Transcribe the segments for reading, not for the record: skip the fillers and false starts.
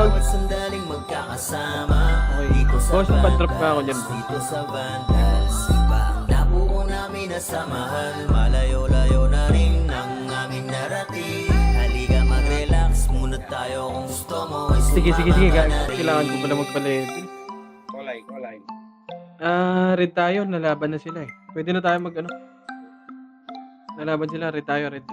Shoutout. Sandaling magkakasama. Okay. Boss, bad-trap ka ako dyan. Dito sa Vandals, iba ang nabuo namin na samahan. Malayo-layo na rin ang aming narating. Halika mag-relax muna tayo kung gusto mo. Sige. Kailangan ko pala magpa-level. Kolay. Red tayo. Nalaban na sila eh. Pwede na tayo mag-ano. Nalaban sila. Red tayo. Red.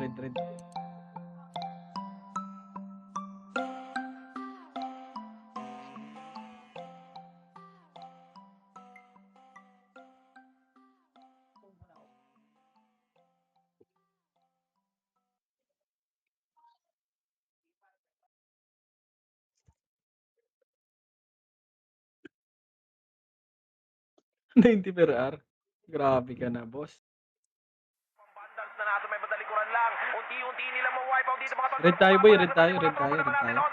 90 per hour. Grabe ka na, boss. Vandals na nasa may badalikuran lang. Unti-unti nila ma-wipe out dito mga Red tayo, boy. Red tayo. On the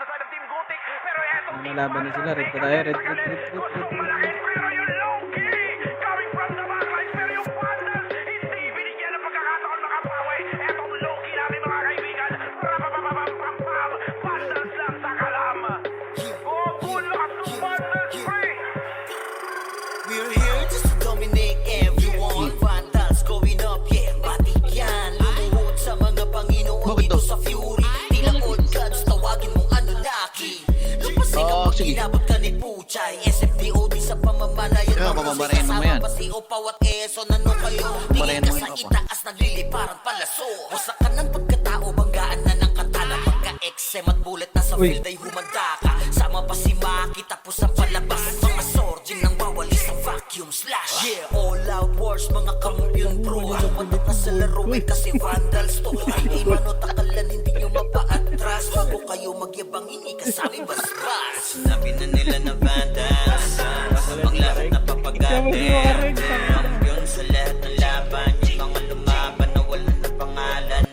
side of Team Gutik. Pero eto, Nalaban na sila. Red tayo. Red. pero yung low-key coming from the backlines. Pero yung Vandals hindi binigyan ng pagkakataon makapawi. Etong low-key namin mga kaibigan. Rapapapapapapam. Vandals lang sa kalam. Full lakas ng Vandals free. We're here just to dominate everyone. Vandals going up, yeah, matik yan. Lumuhod sa mga Panginoon dito sa Fury. Tila old gods, tawagin mong Anunnaki. Lupasin ka pag inabot ka ni Puchay. SFDOD sa pamamalayan. Pamamarayan mo yan. Pasigaw pawat eson, ano kayo? Tingin ka sa itaas, nagliliparan palaso. Wasak ka ng pagkatao, banggaan na ng katana. Pagka-XM at bullet na sa field ay humanda ka. Sama pa si Maki, tapos ang palabas. Mga sorging nang bawali sa vacuum slash. Yeah, all out wars, mga kampiyon pro. Tumadok na sa laro kasi Vandals to. Ay mano takalan, hindi nyo mapa-atras. Bago kayo magyabang, hindi kasami basbas. Sinabi na nila na Vandals, ang lahat na papagatin. Kampiyon sa lahat ng laban, yung mga lumaban na wala na pangalan.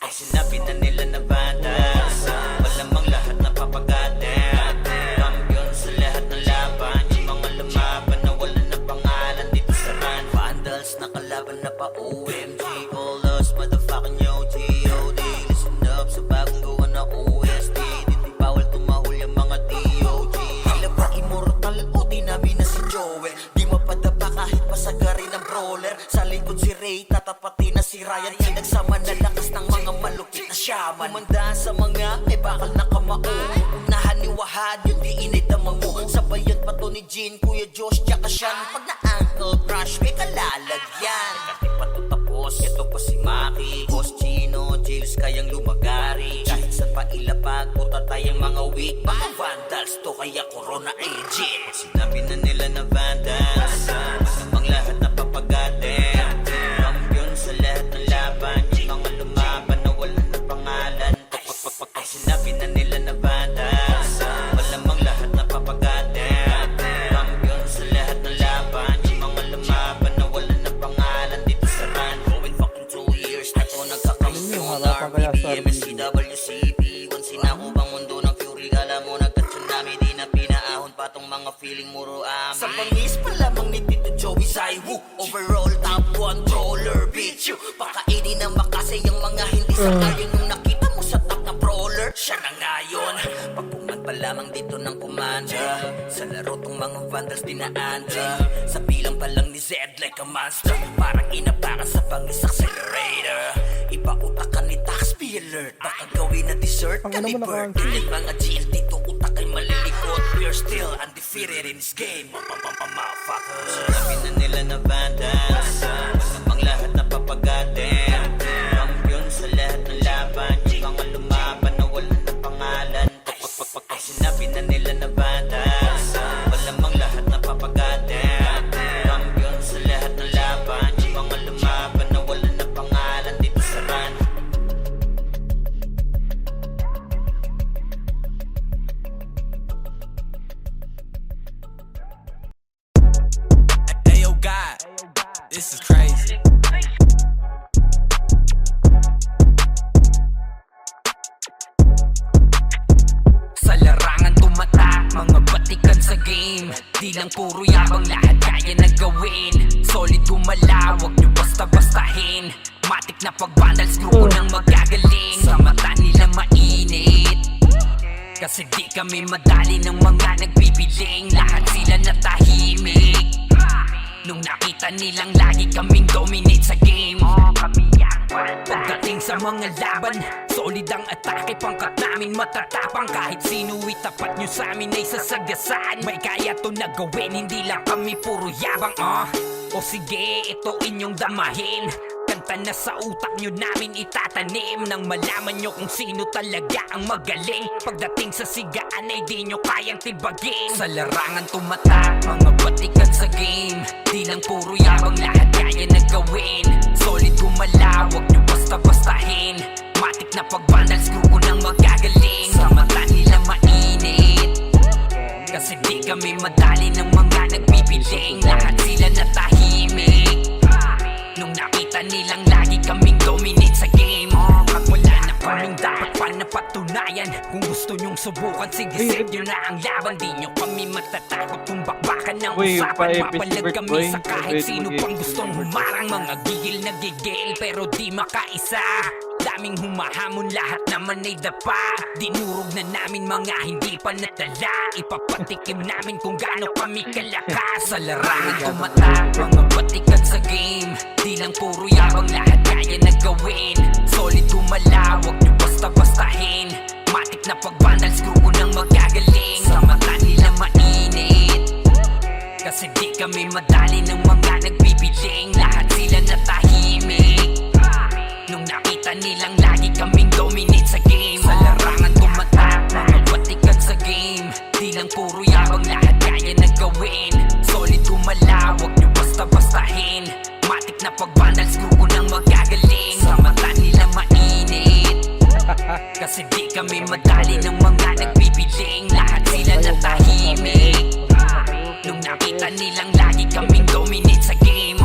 Ay sinabi na nila na Vandals, malamang lahat na papagatin. Kampiyon sa lahat ng laban, yung mga lumaban na wala na pangalan dito sa run. Vandals nakalaban na pa OMG, all us motherfucking yo G.O.D. Listen up sa bagong gawa na OST. Hindi bawal tumahol yung mga DOG. Tila ba immortal o dinami na si Joel? Di mapadapa kahit pasagari ng brawler. Sa likod si Ray, tatapati na si Ryan. Pinagsama na lakas ng mga malupit na shaman. Umanda sa mga may bakal na kamao. Unahan ni Wahad, yung di init ang mango. Sabayan pa to ni Jean, Kuya Josh, tsaka Sean. Pag na-ankle crush, may kalalagyan. Kasi pa to tapos, ito pa si Maki, Boss Chino, Jails kayang lumagari. Kahit sa pailapag, puta tayong mga weak. Mga Vandals to, kaya Corona agent. Sinabi na nila na Vandals, masamang lahat na papagatin. Kampiyon sa lahat ng laban, yung mga lumaban na wala na pangalan. Ay sinabi na nila na Vandals, malamang lahat na papagatin. Kampiyon sa lahat ng laban, yung mga lumaban na wala na pangalan dito sa run. Going fucking 2 years na to nagkakampiyon. RPBM, CWCP, once sinako bang mundo ng Fury. Alam mo nagka-tsunami, di na pinaahon pa tong mga feeling muro amin. Sa pangis pa lamang ni Tito Joey Zaiwu, overall top 1 troller, bitch you. Pakainin ng makasay ang mga hindi sa ayon. Nung nakita mo sa top na brawler, siya na ngayon. Pagpungan pa lamang dito ng kumanda, sa laro tong mga Vandals dinaanda. Sa bilang pa lang ni Zed like a monster, parang inapakan sa pangis accelerator. Ipautak ni Taxpi alert, baka gawin na dessert ka ni Bert. Ilan mga GL dito utak ay malilikot. We're still undefeated in this game, motherfuckers. Sinabi na nila na Vandals, masamang lahat na papagatin. Kampiyon sa lahat ng laban, yung mga lumaban na wala na pangalan. Ay sinabi na nila na Vandals, malamang lahat na papagatin. Kampiyon sa lahat ng laban, yung mga lumaban na wala na pangalan dito sa run. Hey yo God, this is crazy. Sa larangan tumata, mga batikan sa game. Di lang puro yabang, lahat kaya na gawin. Solid gumalaw, wag nyo basta-bastahin. Matik na pag Vandals, grupo nang magagaling. Sa mata nila mainit, kasi Kasi di kami madali ng mga nagbibiling, lahat sila natahimik nung nakita nilang lagi kaming dominate sa game. Pagdating sa mga laban, solid ang atake, pangkat namin matatapang. Kahit sino itapat nyo sa amin ay sasagasaan. May kaya to na gawin, hindi lang kami puro yabang. O sige, ito inyong damahin, kanta na sa utak nyo namin itatanim, nang malaman nyo kung sino talaga ang magaling. Pagdating sa sigaan ay di nyo kayang tibagin. Sa larangan tumatak, mga batikan sa game, di lang puro yabang, lahat kaya na gawin. Solid gumalaw, wag nyo basta-bastahin. Matik na pag-vandals, grupo ng magagaling. Sa mata nila mainit, kasi di kami madali ng mga nagbibiling, lahat sila natahimik nung nakita nilang lagi kaming dominate sa game. Wala na kaming dapat pa napatunayan. Kung gusto nyong subukan, sige set nyo na ang laban. Di nyo kami matatakot kung bakbakan ng usapan. Mapalag kami sa kahit sino pang gustong humarang. Mga gigil na gigil pero di makaisa. Daming humahamon, lahat naman ay dapa. Dinurog na namin mga hindi pa natala. Ipapatikim namin kung gaano kami kalakas. Sa larangan tumatak, mga batikan sa game, di lang puro yabang, lahat kaya na gawin. Solid gumalaw, wag nyo basta-bastahin. Matik na pag-vandals, grupo ng magagaling. Sa mata nila mainit, kasi di kami madali ng mga nagbibiling, lahat sila natahimik nung nakita nilang lagi kaming dominate sa game. Sa larangan tumatak, mga batikan sa game, di lang puro yabang, lahat kaya na gawin. Solid gumalaw, wag nyo basta-bastahin. Matik na pag-vandals, grupo ng magagaling. Sa mata nila mainit, kasi di kami madali ng mga nagbibiling, lahat sila natahimik nung nakita nilang lagi kaming dominate sa game.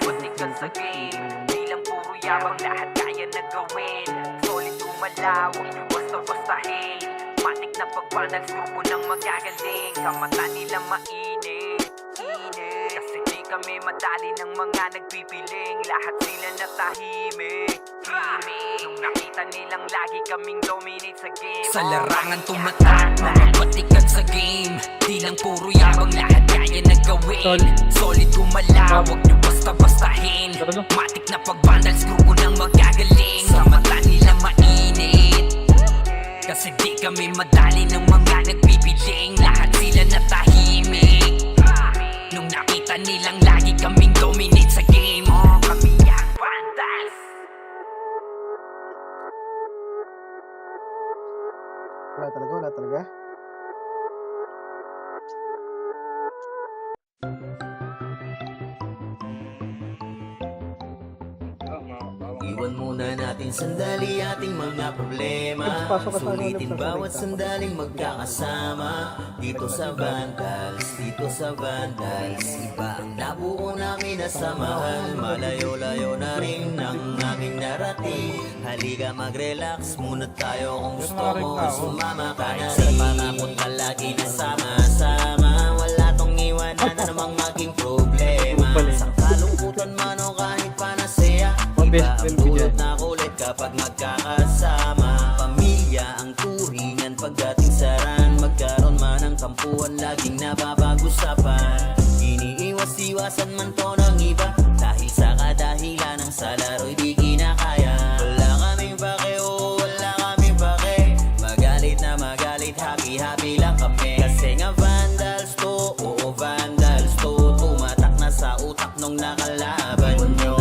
Batikan sa game, di lang puro yabang, lahat kaya na gawin. Solid gumalaw, wag nyo basta-bastahin. Matik na pag-vandals, grupo ng magagaling. Sa mata nila mainit, kasi di kami madali ng mga nagpipiling, lahat sila natahimik nung nakita nilang lagi kaming dominate sa game. Sa larangan tumatak, mga batikan sa game, di lang puro yabang, lahat kaya na gawin. Solid gumalaw, wag nyo basta-bastahin. Matik na pag-vandals, grupo ng magagaling. Sa mata nila mainit, kasi di kami madali ng mga nagpipiling, lahat sila natahimik nung nakita nilang lagi kaming dominate sa game. Kami ang vandals. Wala talaga. Iwan muna natin sandali ating mga problema. Sulitin bawat sandaling magkakasama. Dito sa Vandals, iba ang nabuo namin na samahan. Malayo-layo na rin ang aming narating. Halika mag-relax muna tayo, kung gusto mo sumama ka na rin. Pangakot palagi na sama-sama, wala tong iwanan na namang maging problema. Sa kalungkutan man o kahit panasaya, iba ang bulot na kulit kapag magkakasama. Pamilya ang turingan pagdating sa ran. Magkaroon man ng tampuan, laging napapag-usapan. Iniiwas-iwasan man to ng iba, dahil sa kadahilan ng sa laro'y di kinakaya. Wala kaming pake, wala kaming pake. Magalit na magalit, happy-happy lang kami. Kasi nga Vandals to, Vandals to. Tumatak na sa utak nung nakalaban nyo.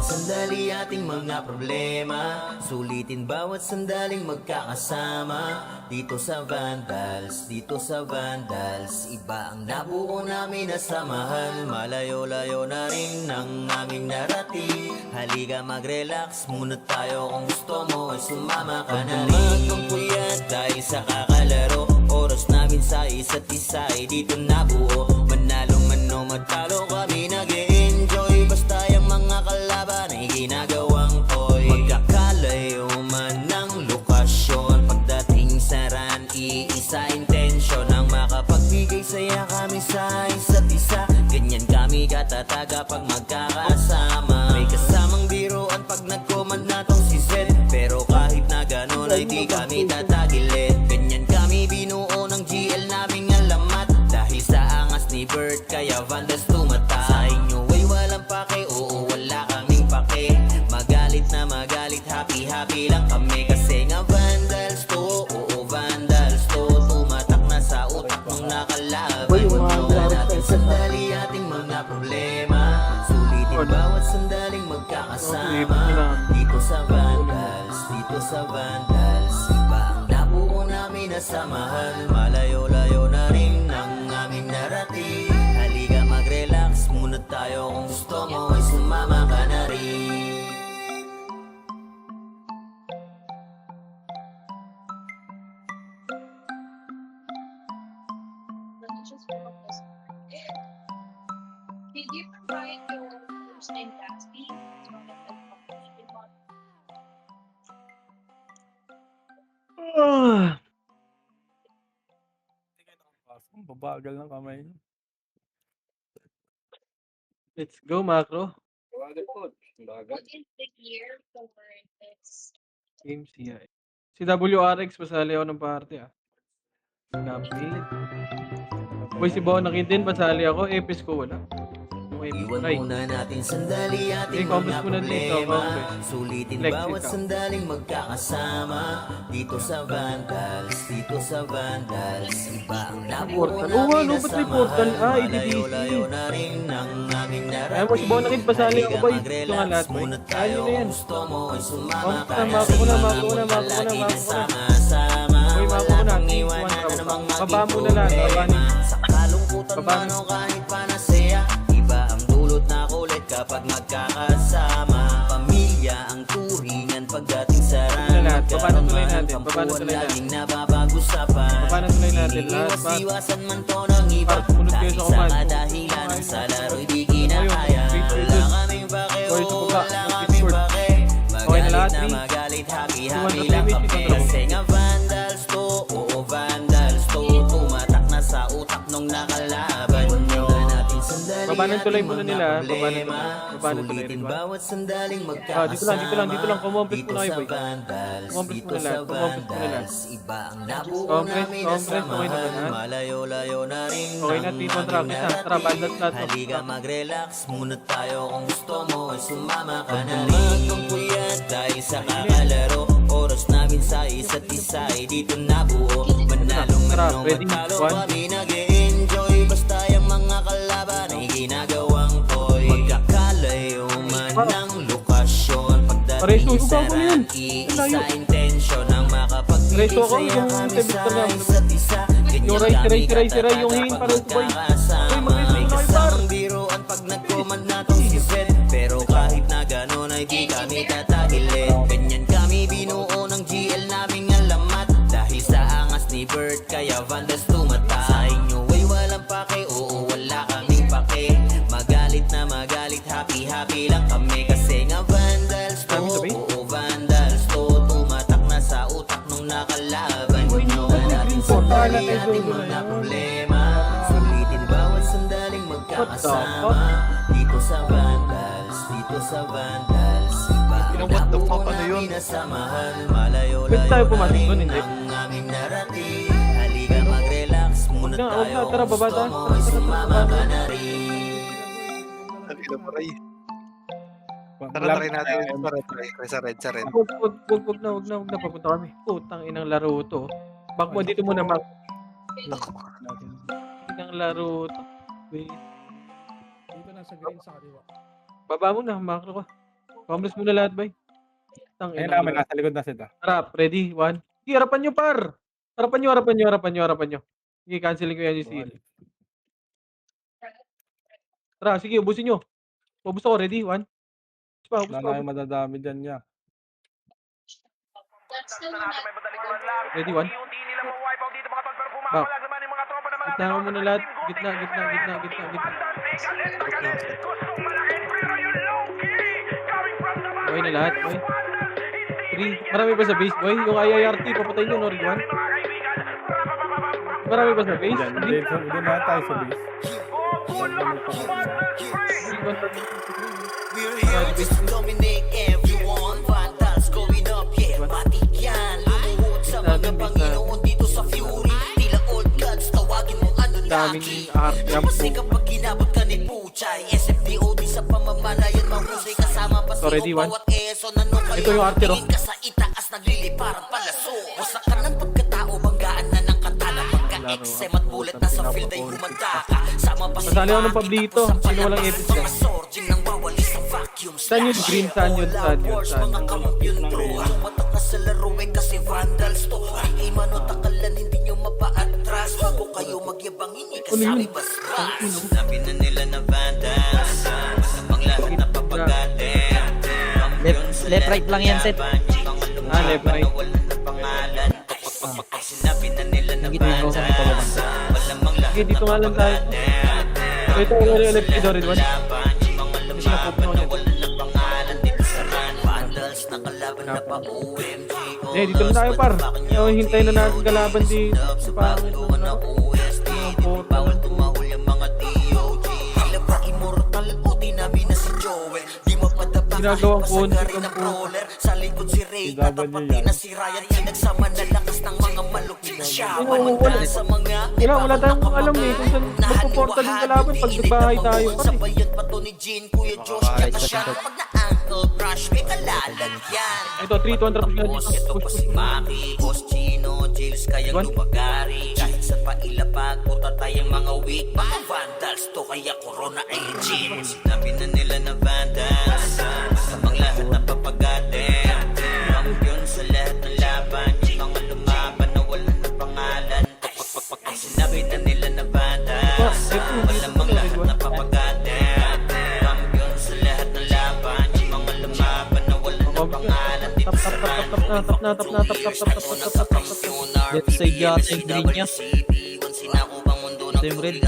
Sandali ating mga problema, sulitin bawat sandaling magkakasama. Dito sa Vandals, iba ang nabuo namin na samahan. Malayo-layo na rin ang aming narating. Halika mag-relax muna tayo, kung gusto mo ay sumama ka na rin. Magpuyat dahil sa kakalaro, oras namin sa isa't isa ay dito nabuo. Manalo man o matalo kami nag-e-enjoy, basta yung mga kalaban ay ginagawang toy. Magkakalayo man ng lokasyon, pagdating sa ran, iisa intensyon ang makapagbigay saya kami sa isa't isa. Ganyan kami katataga pag magkakasama. May kasamang biruan pag nag-command na tong si Zed, pero kahit na ganon ay di kami tatagilid. Sulitin bawat sandaling magkakasama dito sa Vandals, dito sa Vandals. Iba ang nabuo namin na samahan, malayo-layo na rin ang aming narating. Halika mag-relax muna tayo, kung gusto mo ay sumama ka na rin. Let me just pull up this. Did you provide your first and last name? Ah, Babagal ng kamay niyo. let's go, Macro. What is the year for this? Game CI. Si WRX, pasali ako ng party ah. Kapit. Boy, si Bonakin din, pasali ako. Epis ko, wala. Yung Epis, Iwan try. muna natin sandali ating Complex mga muna dito, problema. complex. Sulitin Flex bawat ikaw. sandaling magkakasama dito sa Vandals, dito sa Vandals. Iba ang nabuo Portal. namin Oo, na ano, ba't may samahan, portal? Ah, malayo-layo na rin ang aming Ayaw mo si Bonakin, pasali ako, boy. Ito nga lahat, boy. muna Ayaw tayo, nyo na yan. kung gusto mo ay sumama Complex ka na, na mako na, rin. mako na, mako na, Palagi mako na. sama-sama, Boy, mako wala na. kang Team iwanan one, na namang baba maging mo na lang, baba problema. niyo. Sa kalungkutan Baba man niyo. o kahit panasaya, iba ang dulot na kulit kapag magkakasama. Pamilya ang turingan pagdating sa lahat. Baba na tuloy natin. Kampuan Baba na tuloy natin. laging nababag-usapan. Baba na tuloy natin lahat, par. Iwas-iwasan man to ng iba, Par, sumunod kayo dahil sa sa command. kadahilanan sa laro'y di kinakaya. Ayun, Wala kaming pake, Boy, sa oo, baba. wala Discord. kaming pake. Okay na lahat, Magalit na Lee? magalit, happy-happy Iwan lang na kami. tuloy, Kasi nga Vandals to, oo Vandals to. Tumatak na sa utak nung nakalaban nyo. Natin sandali Baba ng tulay ating muna mga nila, baba ng problema. tulay. Baba ng tulay, Sulitin diba? bawat sandaling Ah, magkakasama. dito lang, kumompres Dito muna kayo, sa boy. Vandals, Kumompres dito muna sa lahat, kumompres muna lahat. Vandals. Iba ang nabuo Complex, namin na complex, okay naman, samahan. ha? Malayo-layo na rin Okay na, ang Tito aming Travis, ha? Tara, narating. Vandals lahat, no? Halika mag-relax muna tayo, kung gusto mo ay sumama ka na rin. Magpuyat dahil sa kakalaro, oras namin sa isa't isa ay dito nabuo. Manalong Tara, manong ready? matalo One. kami nag-e-enjoy. Basta yung mga kalaban ay ginagawang toy. Magkakalayo man ng lokasyon, Pare, pagdating susuka sa ko na yan. iisa Layo. intensyon ang Reso ako, makapagpipig yung kami tebis sa ko na. isa't isa. Yung ray, yung hingin, pare, ito, boy. Uy, mag-reso May na kayo, par. kasamang biruan pag nag-command na tong si Zed. Pero kahit na gano'n ay di kami tatagilid. Ganyan kami binuo ng GL naming alamat. Dahil sa angas ni Bert kaya Vandals tumata. Sa inyo ay walang pake, oo wala kaming pake. Magalit na magalit, happy-happy lang kami. Kasi nga Vandals to, Kami sabi? oo Vandals to. Tumatak na sa utak nung nakalaban nyo. Natin Portal sandali na tayo, ating Zulu na mga yan. problema. Sulitin bawat sandaling magkakasama. Dito sa Vandals, dito sa Vandals. Iba ang What the fuck, nabuo ano yun? namin na samahan. Pwede Malayo-layo tayo na pumasok rin doon, hindi? ang aming narating. Halika mag-relax muna Huwag na, tayo. tara, Kung baba gusto tayo. mo Tara, ay tara, sumama tara. ka na rin. Tara, try natin. Sa red. Wag na, papunta kami. Putang inang laro to. Back mo dito muna, Mac. Naku. Inang laro to. Wait. Dito na sa green sa kaliwa. Baba mo na, Macro ka. Complex mo na lahat, bay. Tang Ayun inang namin, laro. nasa likod na sila. Tara, ready? One. Sige, harapan nyo, par. Harapan nyo. Sige, cancelin ko yan yung seal. Tara, sige, ubusin nyo. Ubus ako, ready? One. Ubus Wala pa. na yung madadami dyan niya. That's the one that Ready, one. Back. Gitna mo muna lahat. Gitna. Okay na lahat, boy. 3. Marami pa sa base, boy. Yung IIRT, papatay nyo, no, Rig 1. Marami pa sa base. Dyan, Hindi. doon na tayo sa base. We're here to dominate everyone. Vandals going up, yeah, matik yan. Lumuhod sa mga Panginoon dito sa Fury. Tila old gods, tawagin mo Daming Anunnaki. RPM Kasi po. kapag ginabot ka ni Puchay, SFDOD sa pamamalayan, mahusay kasama pa So, ready, one? bawat ESO na nung kayo. Ito yung arte, no? Tingin ka sa itaas, nagliliparan palaso. Wasak ka ng pagkatao, banggaan na ng katana. Pagka-XM at bullet na sa field ay humanda ka. Sama pa si Masali ako ng Bakit, Pablito. tapos ang Sino walang palabas, episode? mga sorging nang wawali sa Saan yun? Green, saan yun? Saan yun? Wars, Saan mga yun? kampiyon bro. Tumatak na sa laro eh kasi vandals to. Di mano takalan, hindi nyo mapa-atras. Bago kayo magyabang, hindi kasali basbas. Sabi na nila na vandals, masabang lahat na papagate. Left right lang yan, set. Left right. Sinabi na nila na vandals, malamang lahat Okay, dito nga lang tayo. Ito, left side red one. Hindi na po na vandals na kalaban na pa-OMG. Dito lang tayo par. Hintayin na natin kalaban dito. Sa pangit na Bawal tumahol yung mga DOG. Tila ba immortal o dinabi na si Joel? Di mapadapakan Ginagawang pa sa concept gari ng ng roller. Sa likod si Ray, katapat din na si Ryan. Pinagsama na lakas ng mga malukit siya. Walang sa mga wala tayong alam eh kung saan magpuportal yung kalaban pag nagbahay tayo par. Sabayan pa to ni Jean, Kuya Josh, kaya siya. Pag na-ankle crush, may kalalagyan. Ito, 3-2 trap nga Boss, dito. ito po si Maki, Boss Chino, Jills, kayang One. lumagari. Kahit sa pailapag, puta tayong mga weak. Mga vandals to, kaya corona ay legit. Sinabi na nila na vandals, samang lahat na papagate. Kampiyon sa lahat ng laban, yung mga lumaban na wala na pangalan. Sinabi na nila na vandals, malamang lahat na papagate. Kampiyon sa lahat ng laban, yung mga lumaban na wala na pangalan. Tap na. Left side yata yung green niya. Same red.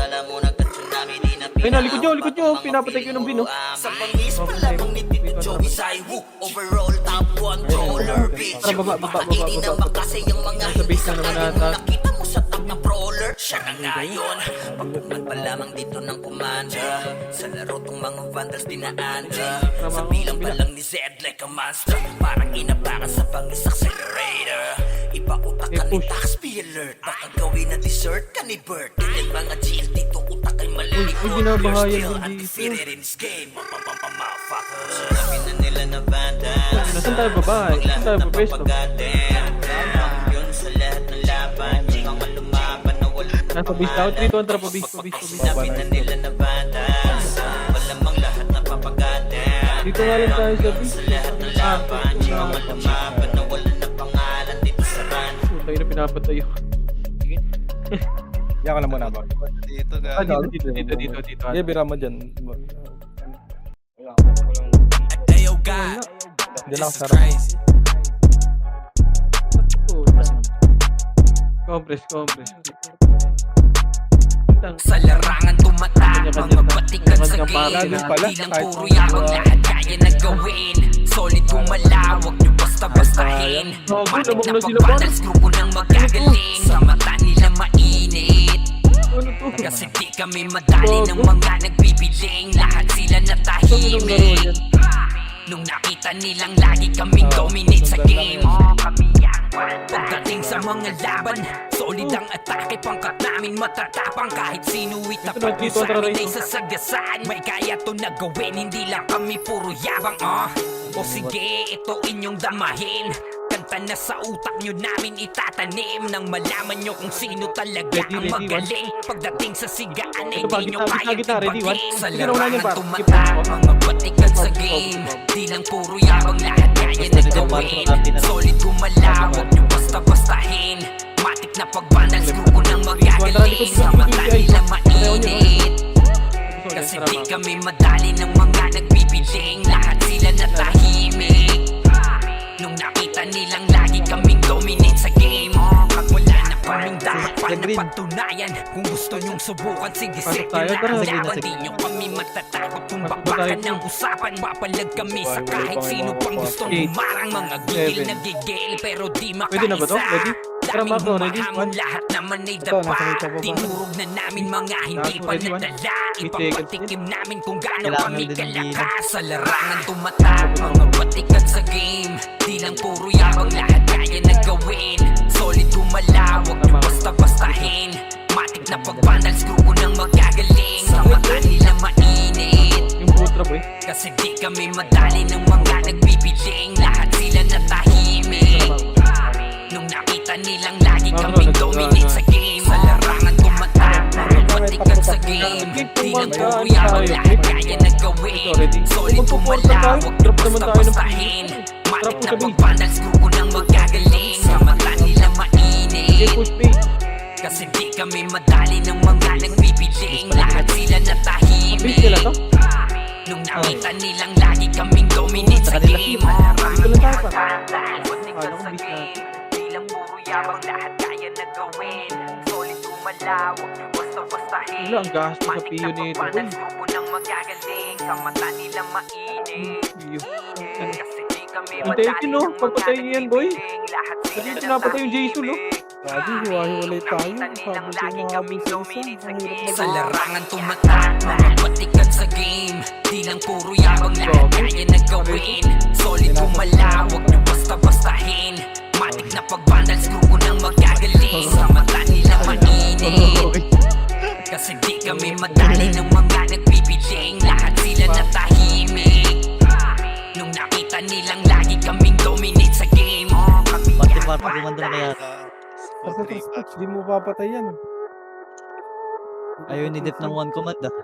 Ay na, likod nyo. Pinapatay ko ng bino. Sa pangis pa lamang ni Tito Joey Saiwu. Overall top controller, bitch. Tara, baba. Hindi na makasay ang mga Sa base na naman ata. nakita mo sa top na brawler. Siya na ngayon. Pagkuman pa lamang dito ng kumanda. Sa laro tong mga vandals dinaanda. Sa bilang pa lang ni Zed like a monster. Parang inapakan sa pangis accelerator. Ipautak ni taxpayer alert. Baka gawin na dessert ka ni Bert. Yan mga GL dito utak ay malilikot. Uy, binabahayan You're still din dito. undefeated in this game. Motherfuckers. Sabi na nila na vandals. Saan tayo babae? Saan tayo babesto? Yun sa lahat ng laban. Mga lumaban na wala na Nasa base tayo. 3-2 trap. Base. Sinabi na nila na vandals. Malamang lahat na papagate. Dito nga lang tayo sa base. Sa lahat ng laban. Mga lumaban na wala na pangalan dito sa run. Tayo na pinapatay yun. Yan ka na muna ba? Dito Ah, ga. dito. Hindi, bira mo dyan. Ayo God, Diyan lang this is sarap. crazy. Compress. Sa larangan tumatak, mga batikan sa game. pala, Di lang kahit puro yabang, lahat kaya na gawin. Solid gumalawag nyo basta-bastahin. Matik na pagpadals, grupo ng magagaling. Sa mata nila mainit, Ano to? kasi di kami madali ng mga nagbibiling. Lahat sila natahimik. Nung nakita nilang lagi kaming dominate sa game. Pagdating sa mga laban, solid ang atake. Pangkat namin matatapang, kahit sino itapat nyo sa amin ay sasagasaan. May kaya to na gawin, hindi lang kami puro yabang. O sige, ito inyong damahin. Kanta na sa utak nyo namin itatanim. Nang malaman nyo kung sino talaga ang magaling. Pagdating sa sigaan ay Ito ba, di nyo gitna, kayang ready, one? ibagin. Sa Sige, unahin larangan yan, par. tumatak, mga batikan sa game. Di lang puro yabang, lahat kaya na gawin. Solid gumalawag nyo basta-bastahin. Matik na pagbandals, grupo ng magagaling. Sa mata nila mainit, kasi di kami madali ng mga nagbibiling. Lahat sila natahimik. Nung nakita nilang lagi kaming dominate sa game. Wala na kaming dapat pa na patunayan. Kung gusto nyong subukan, sige set nyo na ang laban. Di nyo kami matatakot kung bakbakan ng usapan. Papalag kami sa kahit sino pang gustong umarang. Mga gigil na gigil pero di Pwede na ba to? makaisa. Ready? Tara, Daming Marco, ready? humahamon, lahat naman ay Ito, dapa. nasa may pa. Tinurog na namin mga hindi Marco, pa ready, one? nadala. May Ipapatikim namin kung gaano Kailangan kami din ng kalakas. Sa larangan tumatak, mga batikan sa game. Di lang puro yabang, lahat kaya na gawin. Solid gumalawag nyo basta-bastahin. Matik na pagbandals, grupo ng magagaling. Sa mata nila mainit, Yung putra boy. kasi di kami madali ng mga nagbibiling. Lahat sila natahimik. Nung nakita nilang lagi kaming dominate sa game. Sa larangan tumatak, mga Matikan sa game, di lang puro yabang lahat kaya na gawin. Solid gumala, wag niyo basta-bastahin. Matik na pagpandals, grupo nang magagaling. Sa mata nila mainit, Push pay. kasi di kami madali ng mga nagbibiling. Lahat sila Base natahimik. nila to? Nung nakita nilang lagi kaming dominate sa game. Dito lang tayo pa. Matikan Akala ko sa base na. game, di lang puro yabang lahat kaya na gawin. Solid gumala, wag niyo basta-bastahin. Wala, ang gastos sa PU nito, boy. Grupo ng magagaling, sa mata nila mainit. Iyo. Kasi di kami Hintayin madali yun, no? ng mga Pagpatayin yan, boy. nagbibiling. Lahat sila Dito napatay yung Jason, no? Lagi, hiwa-hiwalay tayo. Nakita nilang Habang lagi mga kaming habang dominate sa sa isa. Ang game. hirap Sa mag- larangan tumatak, mga batikan sa game. Di lang puro yabang lahat kaya na gawin. Solid gumala, wag niyo basta-bastahin. Matik na pagbandals, grupo ng magagaling. Sa mata nila mainit. Kasi di kami madali ng mga nagbibiling. Lahat sila natahimik. Nung nakita nilang lagi kaming dominate sa game. Pati parang gumanda na kaya. Di mo papatay yan. Ayaw ni Dep ng one command ah.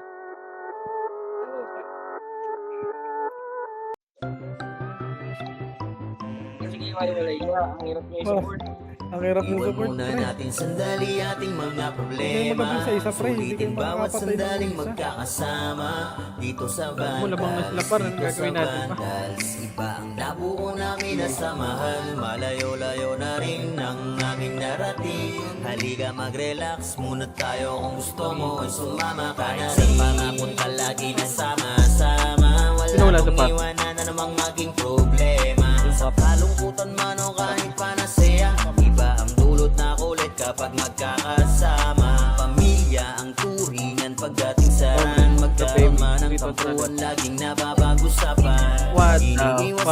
Ang hirap mo Iwan support, muna pre. natin sandali ating mga Hindi problema. magandang sa isa, pre. Hindi Sulitin kayo bawat makakapatay ng sandaling isa. magkakasama. Dito sa Wala bang na sila Vandals, par, anong dito sa gagawin natin pa? Vandals. Iba ang nabuo namin na samahan. Malayo-layo na rin ang aming narating. Halika mag-relax muna tayo kung gusto mo ay sumama ka na rin. Pangapunta lagi na sama-sama. Sino wala Wala sa kong par? iwanan na namang maging problema. Sa kalungkutan man o kahit panasaya, iba ang dulot na kulit kapag magkakasama. Pamilya ang turingan pagdating sa ran. Magkaroon man ang tampuan, laging napapag-usapan. What the Iniwas-iwasan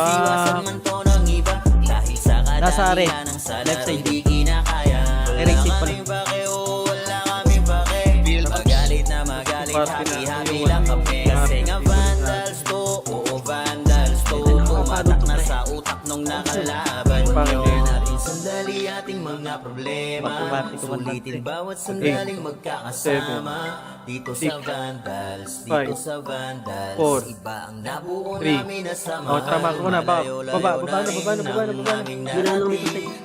fuck? man to ng iba, dahil sa Nasa red. kadalian ng salat Left side. hindi kinakaya. Eh, Wala right side pala. kaming pake, oh, wala kaming pake. Magalit na magalit, happy-happy lang kami. Kasi nga vandals to, oo vandals to. Tumatak na sa utak nung nakalaban nyo. Natin sandali ating mga problema. Sulitin bawat sandaling magkakasama. Dito sa vandals, dito sa vandals. Iba ang nabuo namin na samahan. Oh, tama ko na. Baba na.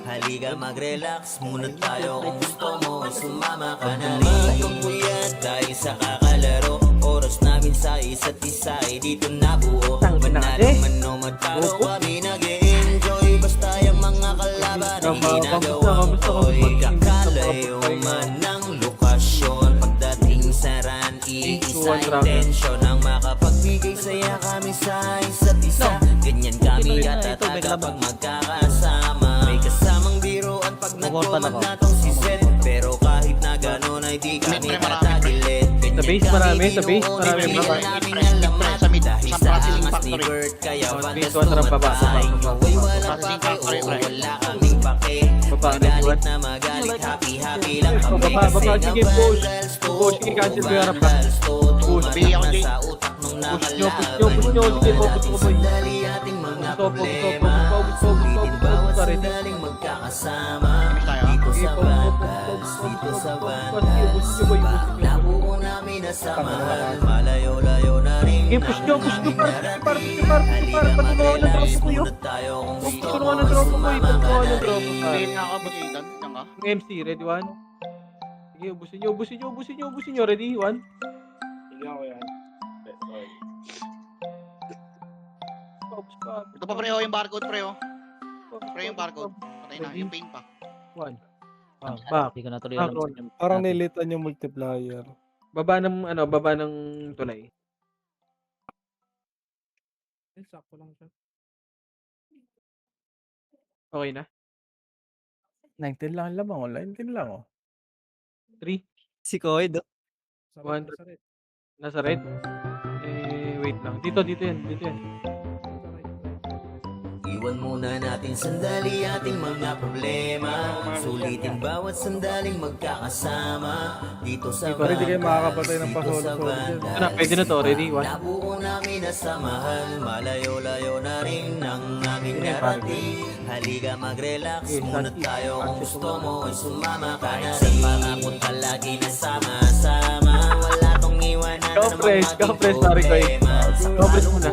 Halika mag-relax muna tayo kung gusto mo ay sumama ka na rin. Pagpuyat dahil sa kakalaro, oras namin sa isa't isa ay dito nabuo. Manalo man o matalo kami nag-e-enjoy. Basta yung mga kalaban ay ginagawa mo to'y magkakalayo man ng lokasyon. Pagdating sa ran, iisa intensyon ang makapagbigay saya kami sa isa't isa. Ganyan kami katatag kapag magkakasama. May kasamang biroan pag nagkomand na tong si Zed. Pero kahit na gano'n ay di kami tatagilit. Sa base marami, sa base marami. Dahil sa angas ni Bert, kaya Base bandas one, tara, baba. tumatay. Ay walang pake, oo, wala kaming pake. Magalit na magalit, happy-happy lang kami. Baba, Kasi nga sige, push. vandals to, Push, sige, cancel ko yung harap pa. vandals to. Push. Tumatak na sa utak nung Push nyo. nakalaban Sige, nyo. focus ko, boy. Sandali ating mga Gusto, focus, problema. focus, Sulitin bawat focus. sandaling magkakasama. Dito sa vandals, dito sa vandals. Iba ang nabuo namin na samahan. Malayo-layo na rin Sige, push nyo, par. Patunawan ng tropa ko yun. Patunawan ng tropa ko yun. Patunawan ng tropa ko. Yung MC, ready one? Sige, ubusin nyo. Ready one? Ubus pa. Ito pa preo yung barcode preo. Pre yung barcode. Patay na, yung pain pa. One. Back. Hindi ko na tuloy Ah, alam. roll. Parang nilitan yung multiplier. Baba ng tulay. Sakto lang siya. Okay na? 19 lang ang lamang, oh. 19 lang, oh. 3. Si Koid. Sa One. sa red. Nasa red. Wait lang. Dito yan. Iwan muna natin sandali ating mga problema. Sulitin bawat sandaling magkakasama. Dito sa Pare, di kayo makakapatay ng pasolo-solo dyan. Ano, pwede na to. Ready one? Nabuo namin na samahan. Malayo-layo na rin ang aming narating. Halika mag-relax muna tayo kung gusto mo ay sumama ka na rin. Pangapunta lagi na sama-sama. Compres, pare ko eh. Compres muna.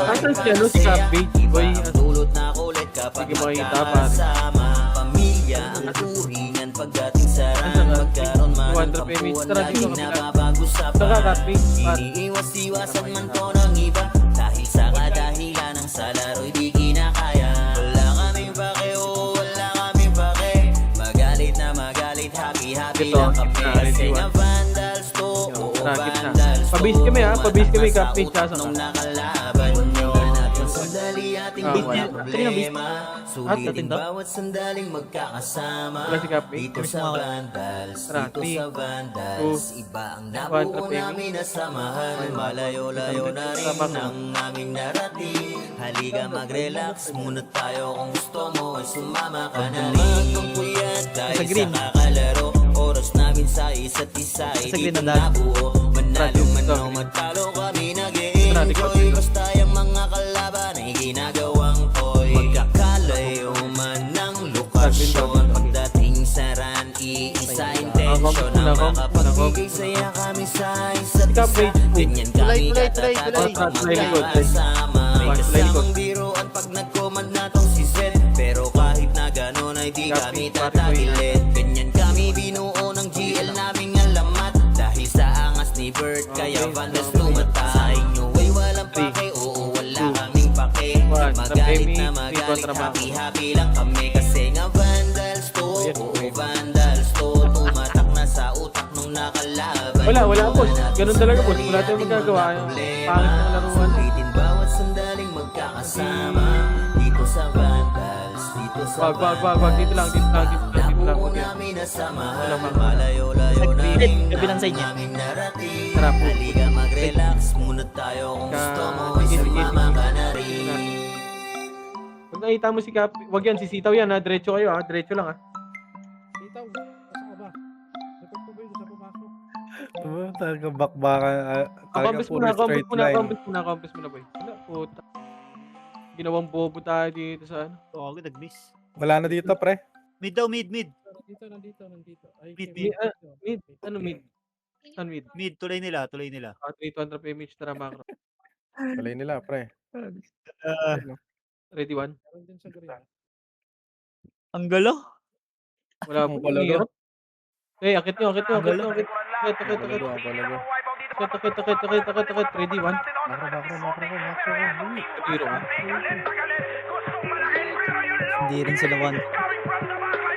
Asan si ano, si Cabbage Boy? Dulot na kulit kapag Sige, makikita, pare. magkakasama. Pamilya ang turingan pagdating sa ran. Magkaroon man 200 ng payments. kampuan, Tara, dito laging ka, napapag-usapan. Saka Cabbage, pare. Iniiwas-iwasan man to ng iba. Dahil sa kadahilan ng sa laro'y di kinakaya. Wala kaming pake, oh, wala kaming pake. Magalit na magalit, happy-happy Ito, lang kami. gitna, Kasi ready nga one. vandals to, oo, Gitna, gitna. vandals to. Pabis kami, ha? Pabis kami, Cabbage, Tumatak na sa sasa utak nung ka. nakalaban nyo. Natin sandali ating Ah, bigyan wala. problema. Sulitin natinda. bawat sandaling magkakasama. Wala si Cabbage. Dito sa vandals, Tara, dito three, sa vandals. Iba ang 200 nabuo payments. namin na samahan. Malayo-layo na rin Tama ko. ang aming narating. Halika mag-relax muna tayo kung gusto mo ay sumama ka na rin. Tungkuyan dahil Sa green. sa kakalaro. Oras namin sa isa't isa ay Sa green dito na dad. nabuo. Manalo man o matalo kami nag-e-enjoy. Basta yung mga kalaban ay ginagawang toy. Magkakalayo man ng lokasyon. Pagdating sa ran, iisa intensyon na makapagbigay saya kami sa isa't isa. Ganyan kami katatapos magkakasama. May kasamang biruan pag nag-command na tong si Zed. Pero kahit na gano'n ay di kami tatagilit. Ganyan kami binuo ng GL naming alamat. Dahil sa angas ni Bert, kaya vandals tumata. Sa inyo ay walang pake, oo wala kaming pake. Magalit na magalit, happy-happy lang kami. Kasi nga vandals to, oo vandals to. Tumatak na sa utak nung nakalaban. Wala, boss. Ganun talaga, boss. Wala tayong magagawa. Pangit ng laruan. Sulitin bawat sandaling magkakasama. Dito sa vandals, dito sa Wag. Dito lang. nabuo namin na samahan. Malayo-layo na rin Kabilang side niya. aming narating. Tara po. Halika mag-relax muna tayo kung gusto mo ay Sige. sumama ka na rin. Pag nakita mo si Cap, wag yan, sisitaw yan ha. Diretso kayo ha. Diretso lang ha. Titaw, asa ka ba? Dapat ko ba yun sa pumasok? Talaga bakbakan. Talaga Akampis puro straight line. Akampis muna boy. Wala, puta. Ginawang bobo tayo dito sa ano. Oo, nag-miss. Wala na dito, pre. Mid daw, mid. Nandito. Ay, Mid, Kevin, Mid. Ano mid? Saan mid? Mid, tuloy nila. 200 PMH, tara macro. Talay nila, pre. Ready one? meron din sa green. Ang galo. Wala Ang po. palago. Hirap. Eh, akit nyo. Akit. Palago, palago. Ready one? Makro. Zero ha. Hindi rin sila one.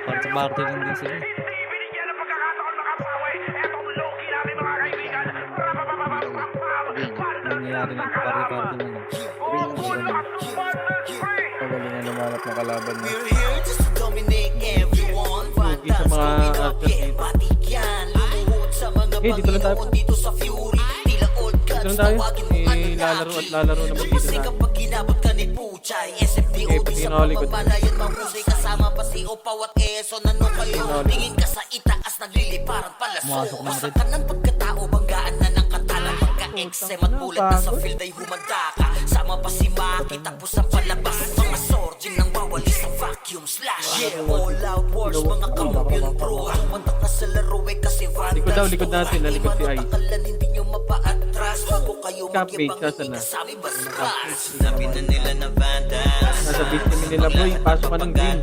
Para sa party lang din sila. Nangyayari lang sa party-party mo lang. Pagalingan lumanap ng kalaban mo. We're here just to dominate everyone. Lugi sa mga actors dito. Batik yan. Lumuhod sa mga Eh, dito lang tayo. Panginoon dito sa Fury. Tila old Dito gods, lang tayo. tawagin mo ano Lalaro lagi. at lalaro naman dito Kasi na. kapag ginabot ka ni Puchay, SFDO Eh, di pati sa yung likod. pamamalayan mahusay. Kasama pa si Opaw at Eson. Ano kayo? Tingin ka sa itaas, nagliliparan palaso. Pumasok na Basta rin. ka ng pagkatao, banggaan na ng katana. Pagka-exem at bullet na sa field ay humanda ka. Sama pa si Maki, tapos ang palabas. Mga sorging nang bawali sa vacuum slash. Yeah, all out wars, mga kamog yun bro. Mantak na sa laro eh kasi vandals. Likod natin, nalikod si Ai. Matakalan, hindi nyo mapaatras. Huwag kayo Cabbage, magyabang, saan hindi na? kasami basbas. Sinabi na nila na vandals. Nasa base kami nila boy. Pasok ka ng green.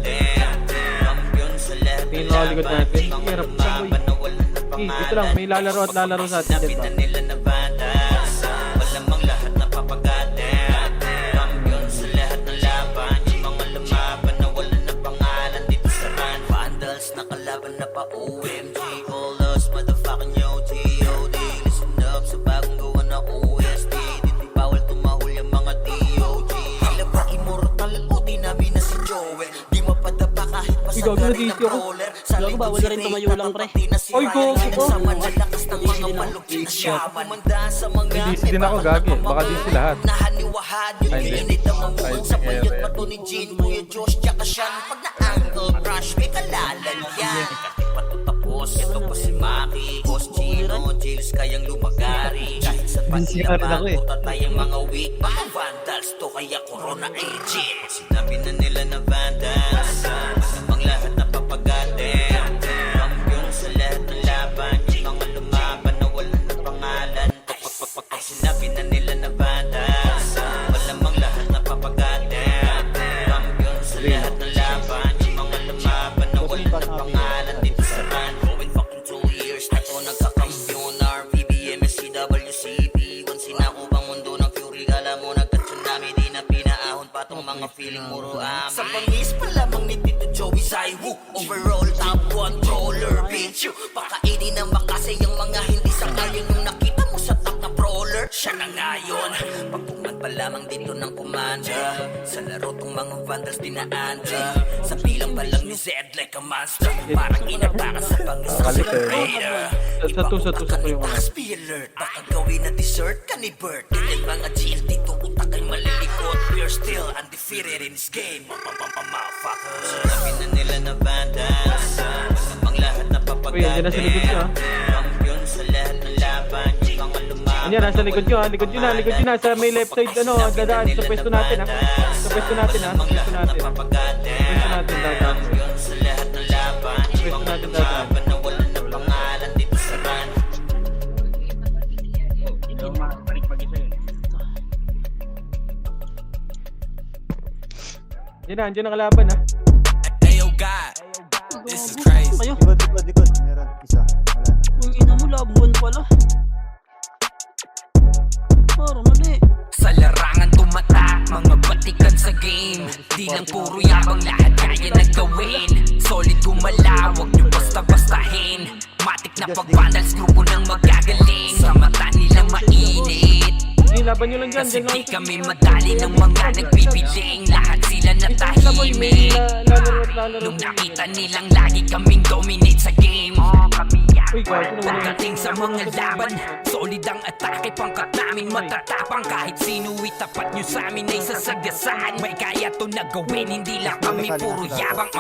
Tingin mo likod natin. Hirap ka boy. Eh, dito lang. May lalaro at lalaro sa atin. Sabi Diba? na nila na bandas. Malamang lahat na papagatin. Kampiyon sa lahat ng laban. Yung mga lumaban na wala na pangalan dito sa run. Vandals na kalaban na pa OMG. All us motherfucking yo G.O.D. Listen up sa bagong gawa na OST. Dito bawal tumahol yung mga DOG. Tila ba immortal o di namin na si Joel. Di mapadapa kahit pa sa Ikaw, galing ng dito ako. brawler. Sa likod bawal si na rin Nate, tumayo lang, pre. pati na si Oy, Ryan. go, Hanggang go. sa malalakas ng mga malupit na shaman. Umanda sa mga Hindi din ako gagi. Baka din si lahat. Nahaniwahad yung Ay, hindi. init ang mamuhon Ay, sa sige, bayot area. pa to ni Jean, Kuya Josh, tsaka Sean. Pag na-angle brush, may kalalagyan. Kahit pa to tapos, ito pa si Maki, Boss Gino, Jills, kayang lumagari. Kahit sa Busy ka rin ako eh. pag-ilaman, tayong mga weak, mga vandals to, kaya corona agent. Sinabi na nila na vandals, masamang lahat na papagatin. Kampiyon sa lahat ng laban, yung mga lumaban na wala na pangalan. dami di na pinaahon pa tong mga feeling puro amin. Sa bangis pa lamang ni Tito Joey Zaiwu, overall top controller, bitch. Pakainin ng makasay ang mga hindi sangayon yung nakita mo sa top na brawler. Siya na ngayon, pagpugman pa lamang dito ng commander. Sa laro tong mga vandals di na Andra. Sa bilang pa lang ni Zed like a monster. Parang inabaka sa pangisang celebrator. Sa to yung ano. Be alert, baka gawin na dessert ka ni Bert. Hindi mga GL dito utak ay malilikot. We're still undefeated in this game. Motherfuckers. Sabi na nila na bandits. Ang lahat na Uy, andyan na sa likod nyo ah. Champion sa lahat ng laban. Yung mga lumaban. Andyan, nasa likod nyo ah. Likod nyo na. Sa may left side, ano, dadaan. Sa pwesto natin ah. Sa pwesto natin ah. Sa pwesto natin. Sa pwesto natin dadaan. Sa lahat ng laban. Sa pwesto natin dadaan. Na wala na pangalan dito sa run. Andyan na kalaban ah. Ayo God, this is crazy. Likod. Meron. Isa. Wala na. Kung ina mo, labuan pala. Parang mali. Sa larangan tumatak, mga batikan sa game. Di lang puro yabang, lahat kaya na gawin. Solid gumalaw, wag nyo basta-bastahin. Matik na pag-vandals, grupo ng magagaling. Sa mata nila mainit. Hindi, laban nyo lang dyan. Kasi Dyan lang. di kami madali ng mga nagpipiling. Lahat sila natahimik. Nung nakita nilang lagi kaming dominate sa game. Kami yan. Uy, gago naman. Pagdating sa mga laban, solid ang atake, pangkat namin matatapang. Kahit sino itapat nyo sa amin ay sasagasaan. May kaya to na gawin, hindi lang kami puro yabang.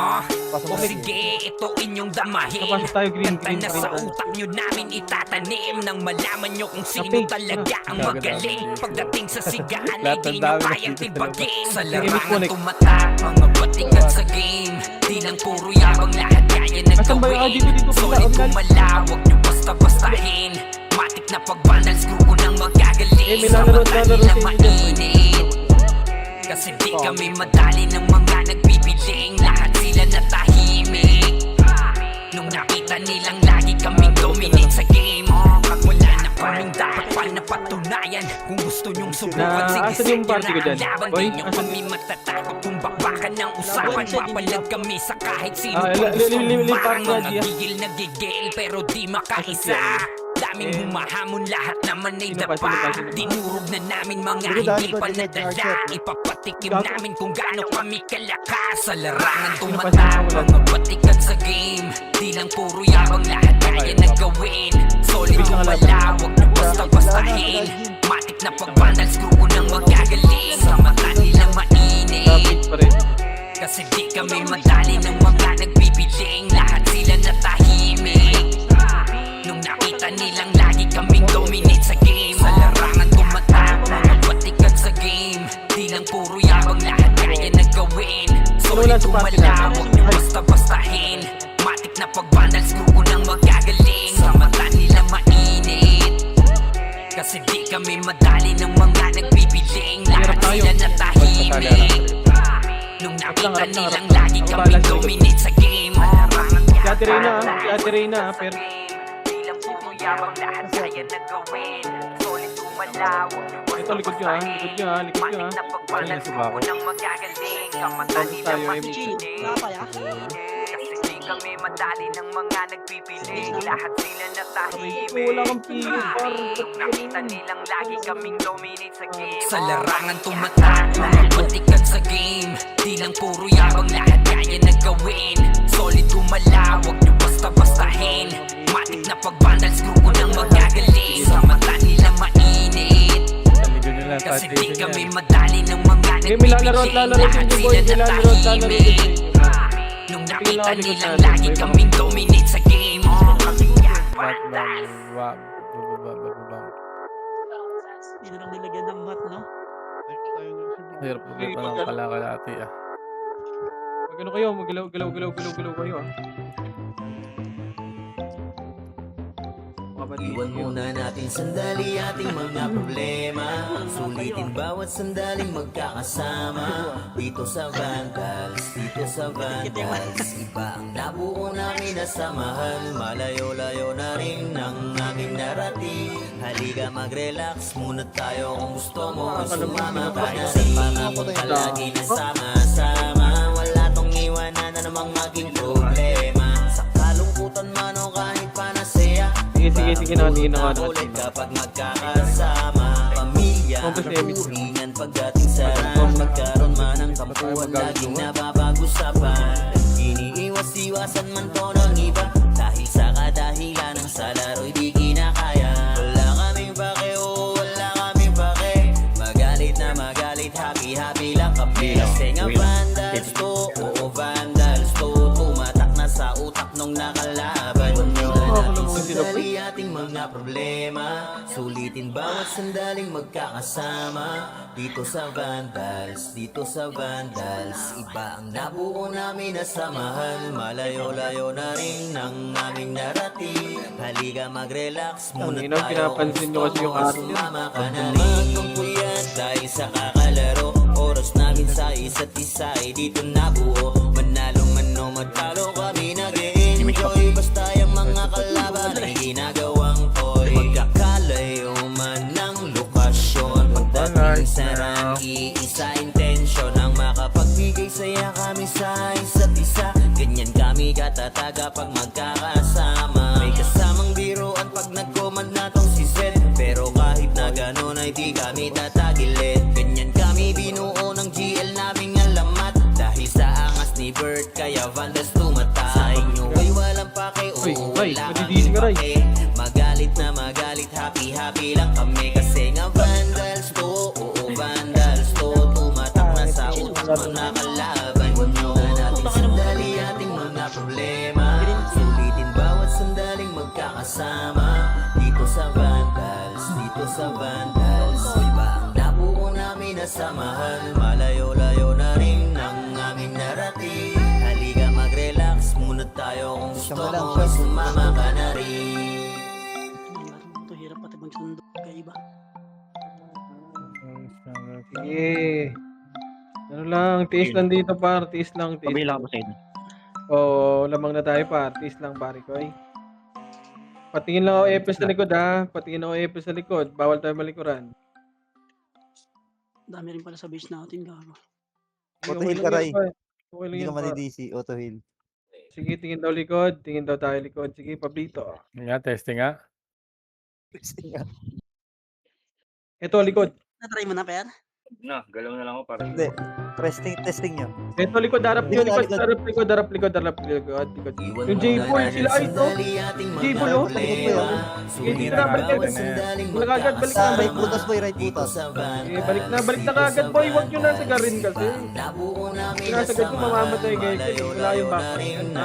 O sige, ito inyong damahin. Napasok tayo, green. Kanta na sa utak nyo namin itatanim. Nang malaman nyo kung sino talaga ang magaling. Pagdating sa sigaan, ay di nyo kayang tibagin. Sa larangan tumatak, mga batikan sa game. Di lang puro yabang, lahat kaya na Asan ba yung gawin. dito? Solid gumalaw, wag nyo basta-bastahin. Matik na pag-vandals, grupo ng magagaling. May Sa lalaro mata sa nila inyo dyan. mainit. Kasi di kami madali ng mga nagpipiling. Lahat sila natahimik. Nung nakita nilang lagi kaming dominate sa game. Wala na kaming dapat pa napatunayan. Kung gusto nyong subukan, sige asan yung set party ko nyo na dyan? ang laban. Boy, Di nyo asan kami matatakot kung bakbakan ng usapan. Papalag kami sa kahit sino Ah, pang gusto lipat lumarang. na, Mga Gia. gigil pero di makaisa. Daming humahamon, lahat naman ay Sino pa, dapa. sino pa, sino pa? Dinurog na namin mga Likod, hindi likod, pa likod, nadala. Archer. Ipapatikim Gago. namin kung gaano kami kalakas. Sa larangan Sino pa, tumatak, sino pa, mga batikan sa game. Di lang puro yabang, lahat kaya na gawin. Solid Wait lang, gumalaw, wag nyo basta-bastahin. Matik na pag-vandals, grupo ng magagaling. Sa mata nila mainit. Lapit pa rin. Kasi di kami madali ng mga nagpipiling. Lahat sila natahimik. Nung nakita nilang lagi kaming dominate sa game. Sa larangan tumatak, mga batikan sa game. Di lang puro yabang, lahat kaya na gawin. Solid gumalaw, wag nyo basta-bastahin. Matik na pag-vandals, grupo ng magagaling. Sa mata nila mainit. Kasi di kami madali ng mga nagpipiling. Lahat sila natahimik. Nung nakita nilang lagi kaming dominate sa game. Si Ate Reyna ah. Si Ate Reyna ah. Pero Di lang puro yabang, lahat kaya na gawin. Solid gumalaw, ito, likod nyo ah. Likod nyo ah. Likod nyo matik ah. na pagbalag, grupo ng magagaling. Kamata nila tayo, mainit. Nakakaya? Kasi di kami madali ng mga nagpipiling. Lahat sila natahimik. Wala kang pili, par. Nakita nilang lagi kaming dominate sa game. Sa larangan tumatak, mga batikan sa game. Di lang puro yabang, lahat kaya na gawin. Solid gumalaw, wag nyo basta-bastahin. Matik na pag-vandals, grupo ng magagaling. Sa mata nila mainit. Saligo nyo lang. Kasi di kami madali ng mga Okay, may lalaro at nagpipiling. lalaro Lahat din yung boy. sila May lalaro at lalaro din natahimik. yung Nung nakita Tingnan ko nilang dito, lagi boy. kaming dominate sa game. Kami yan, vandals. Hindi na lang nilagyan ng mat, no? Hirap na pa ng kalakalati ah. Mag ano kayo, magalaw kayo ah. kapatid. Iwan muna natin sandali ating mga problema. Sulitin bawat sandaling magkakasama. Dito sa Vandals, dito sa Vandals. Iba ang nabuo namin na samahan. Malayo-layo na rin ang aming narating. Halika mag-relax muna tayo kung gusto mo. Sumama ka na rin. Pangako palagi na sama-sama. Wala tong iwanan na namang maging problema. Sa kalungkutan man o kahit panasaya. Sige na, tingin na nga Ulit kapag magkakasama. Pamilya, turingan pagdating sa ram. Magkaroon man ng tampuan, laging napapag-usapan. Iniiwas-iwasan man to ng iba. Dahil sa kadahilan ng sa laro'y di kinakaya. Wala kaming pake, wala kaming pake. Magalit na magalit, happy-happy lang kami. Kasi nga Vandals to, Vandals to. Tumatak na sa utak nung nakalaban nyo. Sandali ating mga problema. Sulitin bawat sandaling magkakasama. Dito sa Vandals, dito sa Vandals. Iba ang nabuo namin na samahan. Malayo-layo na rin ang aming narating. Halika mag-relax muna Ang ina, tayo. pinapansin nyo kasi yung arte. Sumama ka na rin. Tungkuyan dahil sa kakalaro. Oras namin sa isa't isa ay dito nabuo. Manalo man o matalo kami nag-e-enjoy. Basta yung mga kalaban ay ginagawang toy. Magkakalayo man ng lokasyon. Pagdating sa rang, iisa intensyon ang makapagbigay saya kami sa isa't isa. Ganyan kami katataga pag magkakasama. May kasamang biruan pag nag-command na tong si Zed. Pero kahit na ganon ay di kami tatagilid. Ganyan kami binuo ng GL naming alamat. Dahil sa angas ni Bert kaya Vandals tumata. Sa inyo ay walang pake, wala madidisi ka, Ray. pake. Magalit na magalit, happy-happy lang kami. Kasi nga Vandals to, Vandals to. Tumatak na sa utak ng nakalaban nyo. Natin sandali ating mga problema. Sulitin bawat sandaling magkakasama. Dito sa Vandals, dito sa Vandals. Iba ang nabuo namin na samahan. Malayo-layo na rin ang aming narating. Halika mag-relax muna tayo kung gusto mo. Sumama ka na rin. Ito hirap pati magsundo kay iba. Sige. Ano lang, tiis lang dito par, tiis lang, tiis. Pabila ko sa inyo. Oo, lamang na tayo par, tiis lang pare ko eh. Patingin lang ako EPS sa likod ha, patingin ako EPS sa likod, bawal tayo malikuran. Dami rin pala sa base natin, gago. Auto heal ka, Ray. Okay lang Hindi yan, ka par. mali-DC, auto heal. Sige, tingin daw likod, tingin daw tayo likod. Sige, Pablito. Nga, testing nga. Ito, likod. Na-try mo na, Per? Na, galaw na lang ako para. Hindi. Testing nyo. Ito, likod, harap likod, harap likod, harap likod, harap likod, likod. Yung J-Bull, sila ay ito. J-Bull, oh. Sige, dito na, balik ka. Wala kagad, balik na. Right butas, boy. Right butas. Balik na kagad, boy. Huwag nyo nasa garin kasi. Sinasagad ko, mamamatay kayo. Wala yung background.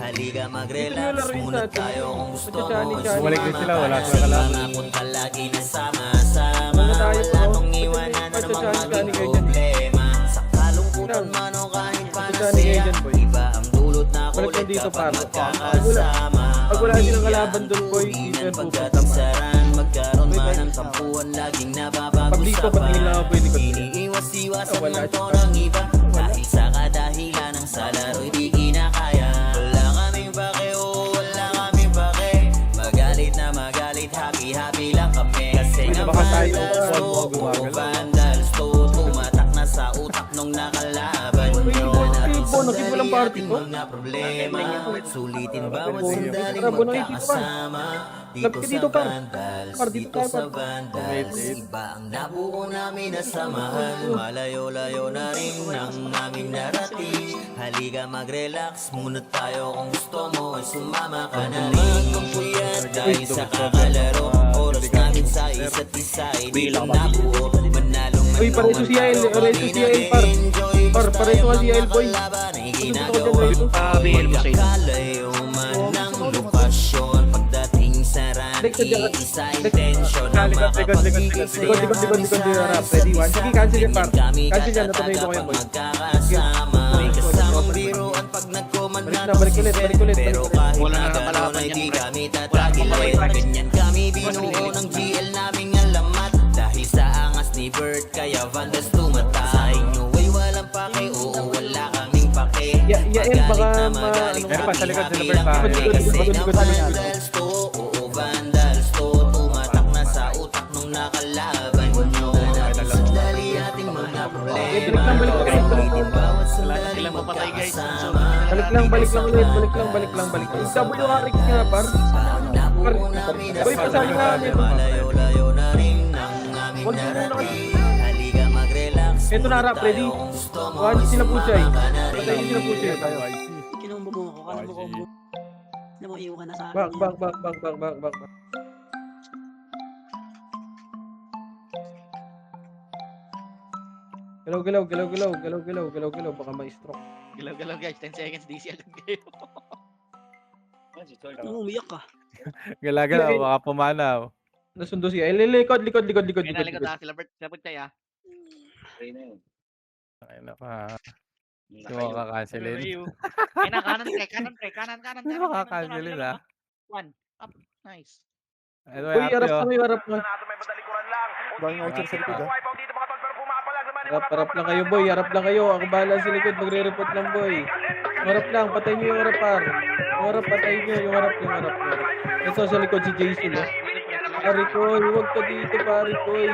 Halika mag-relax muna tayo kung gusto mo. Bumalik din sila, wala sila kalaban. Palagi na sama-sama. Wala tong iwanan na namang maging problema. Sa kalungkutan man o kahit panasaya. Iba ang dulot na kulit kapag magkakasama. Pag wala silang kalaban doon, boy, dito yan pupunta pa. Magkaroon man ng tampuan, laging Pablito, patingin lang ako, boy, likod. Iniiwas-iwasan man to ng iba. Dahil sa kadahilan ng sa laro'y di kinakaya. Wala kaming pake, wala kaming pake. Magalit na magalit, happy-happy lang kami. Kasi nga Vandals to, Vandals to. Tumatak na sa utak nung nakalaban nyo. Natin Nakikita lang party ko. mga problema. Sulitin bawat sandaling Tara, Bono, dito pa. magkakasama. Dito Lapit ka sa dito, par. Vandals, Par, dito dito tayo, sa par. Vandals. Iba ang nabuo namin na samahan. Malayo-layo na rin ang aming narating. Halika mag-relax muna tayo kung gusto mo. Sumama ka na rin. Magpuyat dahil sa kakalaro. Oras namin sa isa't isa ay dito nabuo. Manalong Uy, pareho si Yael, pareho si Yael, par. Par, pareho ka si Yael, boy. Pabila mo sa inyo. Kalayo man ng lokasyon. Pagdating sa ranki, isa intensyon ang makapagbigay saya. Harap. Ready, one. Sige, cancel yan, par. Cancel yan, natuloy ko kayo, boy. Magkakasama. May kasamang biruan pag nag-command na Balik ulit. Pero kahit Wala na Ginagawa kalaban na yan, di pre. kami Wala tatagilid na Ganyan kami binuo ng GL naming alamat Dahil sa angas ni Bert Kaya Vandals tumatay Sa inyo ay walang pake Oo wala kaming pake Yael, baka Magaling Meron pa sa likod, kami sila lang Bert, kami pa. Kasi Likod, ng likod, likod. Vandals to Oo Vandals to Tumatak na sa utak nung nakalaban nyo Sandali ating mga problema Bawat sandali Sila mapatay, guys. So, Balik lang ulit. W Harix nga, par. Boy, pasali nga nito. Malayo-layo na rin ang aming Huwag mo na narating Halika mag-relax Ito na, rap, ready? One, sila Puchay. Patayin sila Puchay. Tayo, IC. Kinumbubo ako, kala mo combo. Namuiwan ka na sa Back. akin. Galaw. Baka ma-stroke. Galaw-galaw guys, 10 seconds DC agad kayo. Umiyak ka. Galaga, baka pumanaw. Nasundo siya. Likod. Kaya nalikod ha, sila Bert tayo ha. Ay, naka. Hindi mo kakancelin. Kanan pre. Hindi mo kakancelin ha. One, up, nice. Ano Boy, yung harap apyo? kami, harap na. Bang Archer sa likod, ah. Harap lang kayo, boy. Harap lang kayo. Ako bahala sa likod. Magre-report lang, boy. Harap lang. Patay niyo yung harap, par. Yung harap, patay niyo. Yung harap. Ito sa likod si Jason, eh. Pari Koy, huwag ka dito, pari Koy.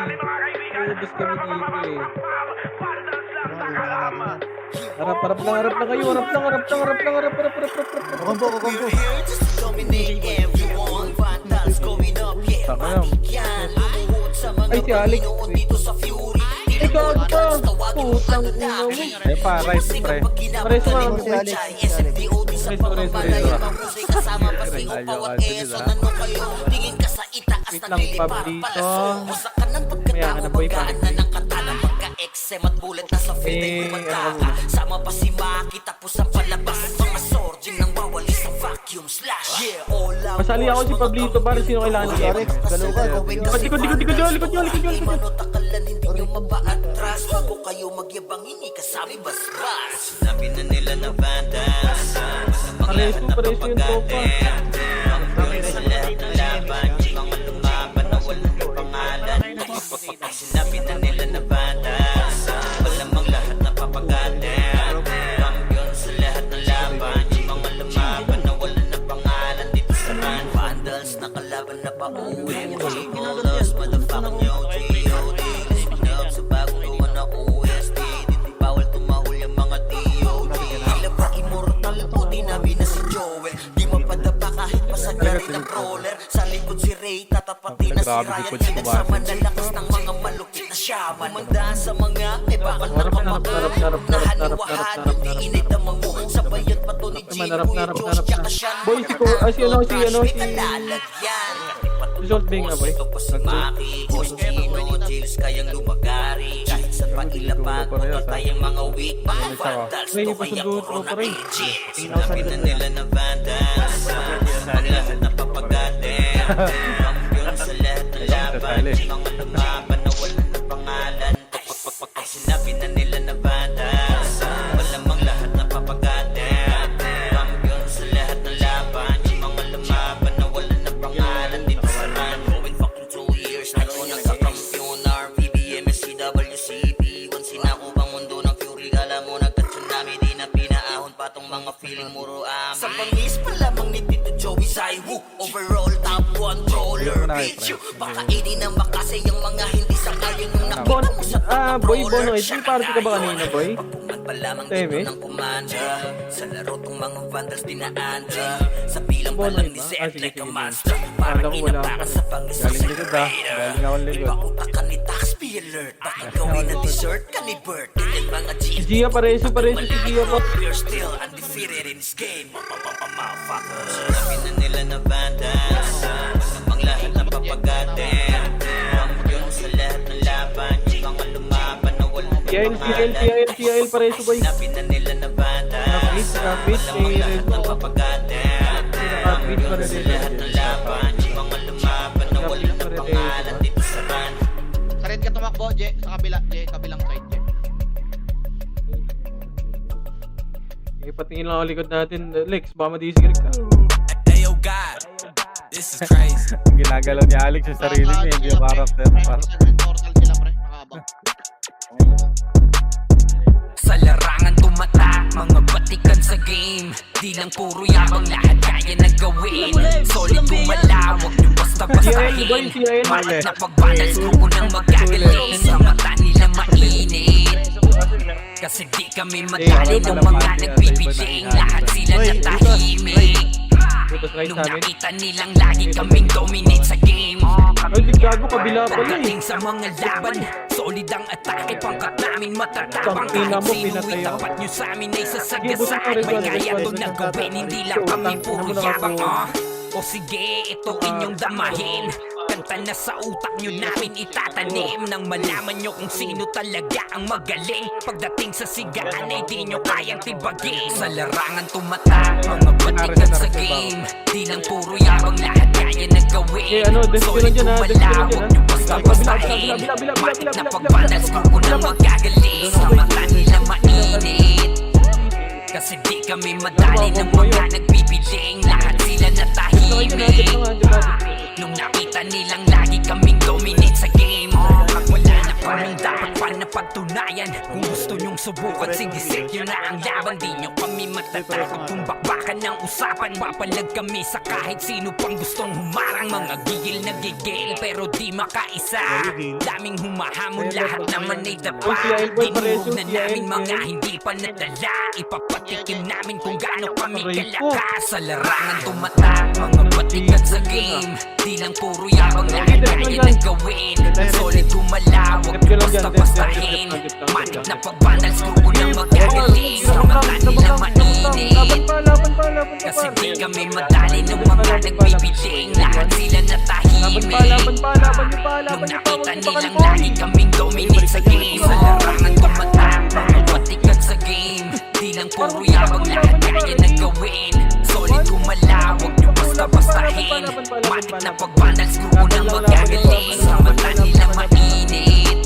Ubus kami dito, eh. Harap lang kayo. Harap lang. Combo. Ay, si Alex. Ikaw pa. Putang ina mo. Eh pa, right, pre. Pareso nga kami, Si Alex. Alex. Wait lang, Pab, dito. Maya ka na, boy, pa. Sama pa si Maki tapos ang palabas Mga sorging nang bawali sa vacuum slash Yeah, all out Masali ako si Pablito, para sino kailangan niya. Alex, galaw ka. Likod Manotakalan hindi nyo mapaatras Bago kayo magyabang hindi kasami basbas Sinabi na nila na bandas Pareso yung tropa. Sa lahat ng laban Yung mga lumaban na walang pangalan Sinabi na nila na bandas Malamang lahat na papagalan Kampiyon sa lahat ng laban Yung mga lumaban na walang pangalan Dito sa run Vandals na kalaban na pauwi All us motherfucking yo G.O.D. Listen up sa bagong gawa na OST Dito bawal tumahol yung mga D.O.D. Tila ba immortal o dinabi na si Joel Di mapadapa kahit pasagari ng roller Sa likod si Ray tatapatin na si Grabe si Ryan Coach Yan sa Kubasin. manalakas ng mga malupit na shaman Mandaan sa mga may bakal na kamakan Nahaliwahan hindi inidamang mo Sabayan pa to ni Jimbo yung Josh Jakasyan Boy, si Result Bing nga, boy. Gusto pa si Maki, Boss Gino, Jills kayang lumagari Kahit saan pa ilapag, patay ang mga weak Mga vandals, May to ipasundo, kaya tropa corona rin. agent Sinabi na nila na vandals Ang lahat na papagatin Kampiyon sa lahat ng laban Mga lumaban na wala na pangalan Pag sinabi na nila na vandals Malamang lahat na papagatin Kampiyon sa lahat ng laban Mga lumaban na wala na pangalan Dito sa run Going fucking 2 years na ko nagkakampiyon RVBM, SCWCP Once sinako bang mundo ng fury Alam mo nagka-tsunami Di na pinaahon pa tong mga feeling muro amin Sa pangis pa lamang ni Tito Joey Saiwu Overall top controller bitch Baka ini na makasay ang mga hindi sangayon Yung nakita mo sa Boy, Bono, ito yung party ka ba kanina, boy? Pagpungan pa lamang Teme? dito ng kumanda Sa laro tong mga vandals dinaanda Sa bilang pa Bono, lang iba? ni Ah, Zed sige, like a sige. monster Akala Parang ko wala inapakan ako. sa pangis sa Galing likod, ah. accelerator Galing ako likod. Ipakutakan ni Taxpi alert Bakit gawin na dessert ka ni Bert Ganyan mga G Si Gia, pareso si Gia po. We're still undefeated in this game Motherfuckers Sinabi na nila na bandas Malamang lahat na papagatin Kampiyon sa lahat ng laban Yung mga lumaban na walang TIL, pareso, boy. Sinabi na nila na bandas Kapit, Malamang lahat na Rezo. papagatin Kampiyon sa lahat ng laban Yung mga lumaban na walang pangalan Dito sa run Sa red ka tumakbo, Je. Sa kabila, Je. Kabilang side, Je. Sige, patingin lang ako likod natin. Lex, baka madisigarig ka. Ang ginagalaw ni Alex sa sarili niya, hindi yung character. Sa Green Portal sila pre, nakabang. Sa larangan tumatak, mga batikan sa game. Di lang puro yabang, lahat kaya na gawin. Solid gumalaw, huwag niyo basta-bastahin. Marat na pagbanal, grupo nang magagaling. Sa mata nila mainit, kasi di kami madali ng mga nagbibiling. Lahat sila natahimik nung nakita nilang lagi kaming dominate sa game. Ay, di gago, kabila pala eh. Pagdating sa mga laban, solid ang atake, pangkat namin matatabang. Tangina Kahit mo, sino pinatay ako. itapat nyo sa amin ay Sige, buti sasagasaan. ka rin, May Red kaya One, to Red One. nagawin, hindi lang kami puro Ano yabang. nakakuha? O sige, ito inyong damahin. Kanta na sa utak nyo namin itatanim. Nang malaman nyo kung sino talaga ang magaling. Pagdating sa sigaan ay di nyo kayang tibagin. Sa larangan tumatak, mga batikan sa game. Di lang puro yabang, lahat kaya na gawin. Eh, ano, desk ko Solid lang dyan, ha? Desk ko lang gumalaw, dyan, huwag ha? nyo basta-bastahin. Matik na pagbanal, grupo na magagaling. Sa mata nila mainit, kasi di kami madali ng mga nagbibiling. Lahat sila natahimik nung nakita nilang lagi kaming dominate sa game. Pag wala na kaming dapat pa na pagtunayan, kung gusto nyong subukan, sige set nyo na ang laban. Di nyo kami matatakot kung bakbakan ng usapan. Papalag kami sa kahit sino pang gustong humarang. Mga gigil na gigil pero di makaisa. Daming humahamon, lahat naman ay daba. Dinuhog na namin mga hindi pa nadala. Ipapatikim namin kung gaano kami kalakas. Sa larangan tumatak, mga batikan sa game. Di lang puro yabang, lahat kaya na gawin. Solid gumalaw, huwag nyo basta-bastahin. Matik na pagbanal, grupo na magagaling. Sa mata nila mainit, kasi di kami madali ng mga nagbibiling. Lahat sila natahimik nung nakita nilang lagi kaming dominate sa game. Sa larangan tumatak, mga batikan sa game. Di lang puro yabang, lahat kaya na gawin. Solid gumalaw, huwag nyo basta-bastahin. Matik na pagbanal, grupo nang magagaling. Sa mata nila mainit,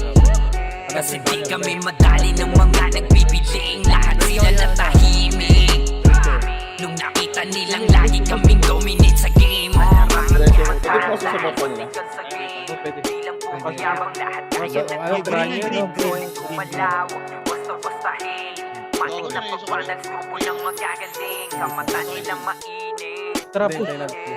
kasi di kami madali ng mga nagbibiling. Lahat sila natahimik nung nakita nilang lagi kaming dominate sa game. Di lang puro yabang, lahat kaya na gawin. Gumalaw, huwag nyo basta-bastahin. Matik na pagbanal, grupo nang magagaling. Sa mata nila mainit, Trapos.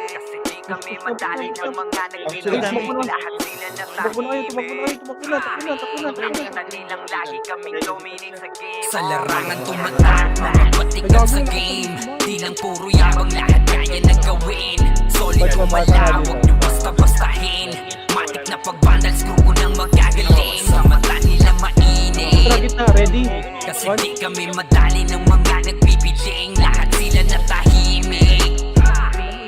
kasi di kami madali ng mga nagbibiling. Lahat sila Tumakbo na kayo, tumakbo na kayo, tumakbo na, takbo na, takbo na, takbo na. nakita nilang lagi kaming dominate sa game. Sa larangan tumatak, mga batikan sa game. Di lang puro yabang, lahat kaya na gawin. Solid gumalaw, huwag nyo basta-bastahin. Matik na pagbanal, grupo nang magagaling. Sa mata nila mainit, Tara, gitna, ready? kasi di kami madali ng mga nagbibiling. Lahat sila natahimik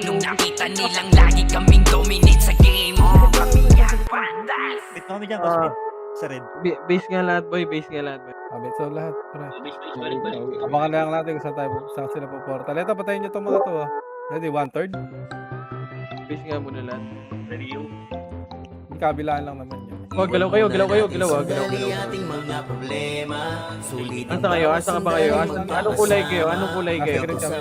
nung nakita nilang lagi kaming dominate sa game. Kami yan, bandals. Wait kami dyan, Ah. sa red. Base nga lahat, boy. Base nga lahat, boy. Sabi, so lahat, tara. Abangan lang natin kung saan sila po portal. Ito, patayin nyo itong mga to. Ready, 1/3? Base nga muna lahat. Kabilaan lang naman yun. Oh, galaw kayo, galaw kayo, galaw, galaw. ating mga problema. Sulitin Asa kayo? Asa ka ba kayo? Anong kulay kayo? Anong kulay kayo? Green kami.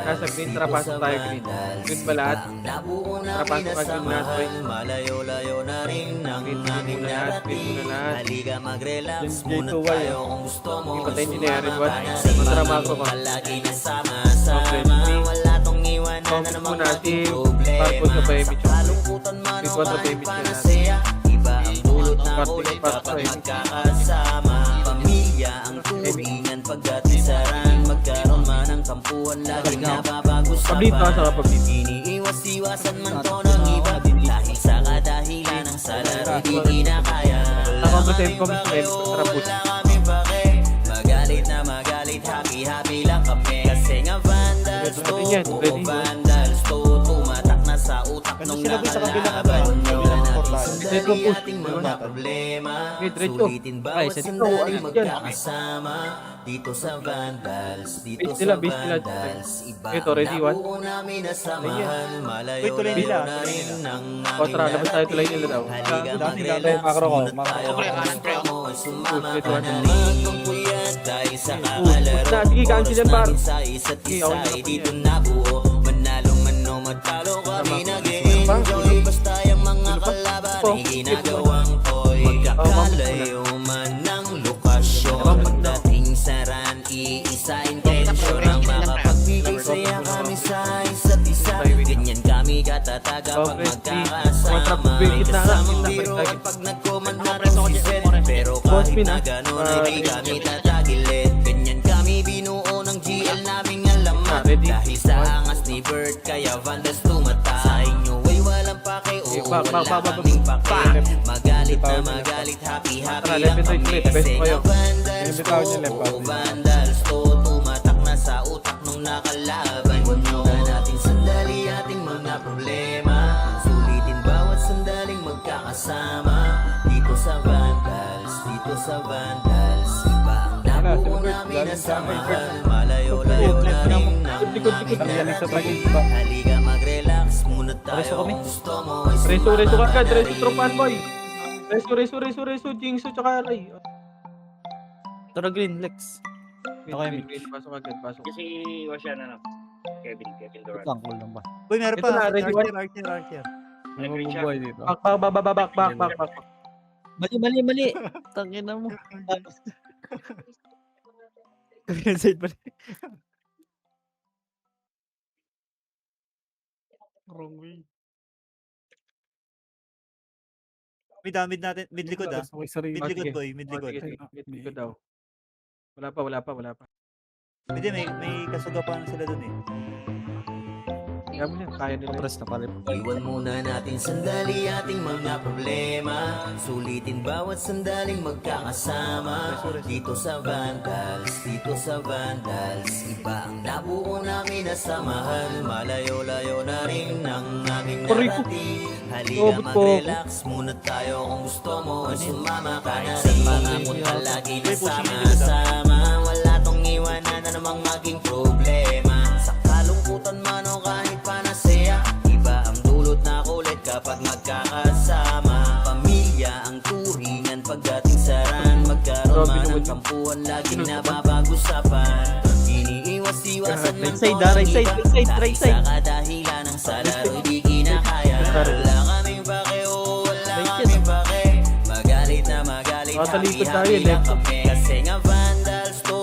Nasa green, tara pasok tayo green. Green ba lahat? Nabuo Tara pasok ka green lahat, boy. Malayo-layo na rin ang Green, aming green lahat, green narating. muna lahat. Halika mag-relax J2Y, muna tayo kung gusto mo. Ipatayin nyo na yan, Red One. Sa Tara, mga Marco ka. palagi na sama-sama. Wala tong iwanan na Focus ng muna mga si Marco sa problema. Payment. Kalungkutan man Red o One sa kahit Payment yun panasaya. Iba ang dulot ng Part- ulit part- kapag part- magkakasama. Pamilya ang tuwingan pagkatisaran. Magkaroon man ng kampuhan, laging Pablit ka napapag-usapan. sa pablit. Iniiwas-iwasan man to ng iba. Dahil sa kadahilan ng salary di kinakaya. Nakabasin ko, tara push. Wala kami pake. Magalit na magalit, happy-happy lang kami. Kasi nga vandals to, Ready yan, ready. vandals to. Tumatak na sa utak nung sinabi sa kabilang nakalaban nyo. Let's go, push. Ating mga problema. Okay, diretso. Sulitin Ay, bawat sa dito, sandali ayos yan. magkakasama. Dito sa vandals, dito Base sa nila, base nila. vandals. Iba Ito, ready, one. nabuo namin na samahan. Wait, tuloy nila, Malayo-layo na tuloy rin nila. ang O, tara, labas tayo, tulay nila daw. Halika Dami, mag-relax dami, macro ko, muna macro tayo. ko. Pre, kanan, pre, Gusto mo, sumama Push, ka red na one. lang. Magpuyat tayo sa Push kakalaro. na, sige, cancel yan, par. Oras namin sa isa't Sige, isa okay na ay po dito yan. nabuo. Manalo man o matalo kami Tama. nag nag-e-enjoy Basta yung mga kalaban ay ginagawang toy Magkakalayo man ng lokasyon Pagdating sa run, iisa intensyon Ang makapagbigay saya kami sa isa't isa Ganyan kami katataga pag magkakasama May kasamang biroan pag nag-command natin si Zed Pero kahit na gano'n ay di kami tatagilid Ganyan kami binuo ng GL naming alamat Dahil sa angas ni Bert kaya Vandals tumata Sa inyo ay walang pake o wala kaming pake Magalit na magalit, happy lang kami Kasi nga Vandals to, Vandals to Tumatak na sa utak nung nakalaban nyo natin sandali ating mga problema Sulitin bawat sandaling magkakasama Dito sa Vandals, dito sa Vandals Iba ang nabuo namin na samahan Malayo-layo na rin ang aming narating Halika mag-relax muna tayo Kung gusto mo ay Reso ka agad, reso sumama tropan boy. Reso, Jingso tsaka Ray. Tara green, Lex. Okay, Green, pasok agad, pasok. Kasi wasya na Kevin Durant. Lang, cool lang ba? Uy, meron Ito pa. na, ready one. Archer. Ano mabubuhay dito? Back. Mali. Tangina mo. Kabilang side pala. Wrong way. Mid natin, mid likod ah. Mid likod boy, mid likod. Sige daw. Wala pa. Hindi, may kasugapan sila dun eh. Kaya mo yan, kaya nila. Press na pala. Iwan muna natin sandali ating mga problema Sulitin bawat sandaling magkakasama Dito sa Vandals, dito sa Vandals Iba ang nabuo namin na samahan Malayo-layo na rin ang aming narating Halika mag-relax muna tayo Kung gusto mo ay sumama ka na rin Pangakot palagi na sama-sama Wala tong iwanan na namang maging problema Sa kalungkutan man o kahit panasaya Iba ang dulot na kulit kapag magkakasama Pamilya ang turingan pagdating sa ran Magkaroon man ng kampuhan laging napapag-usapan Iniiwas-iwasan ng Right side. Sa kadahilan ng salaro'y di kinakaya Wala kaming pake o wala kaming pake Magalit na magalit, happy lang kami Kasi nga Vandals to,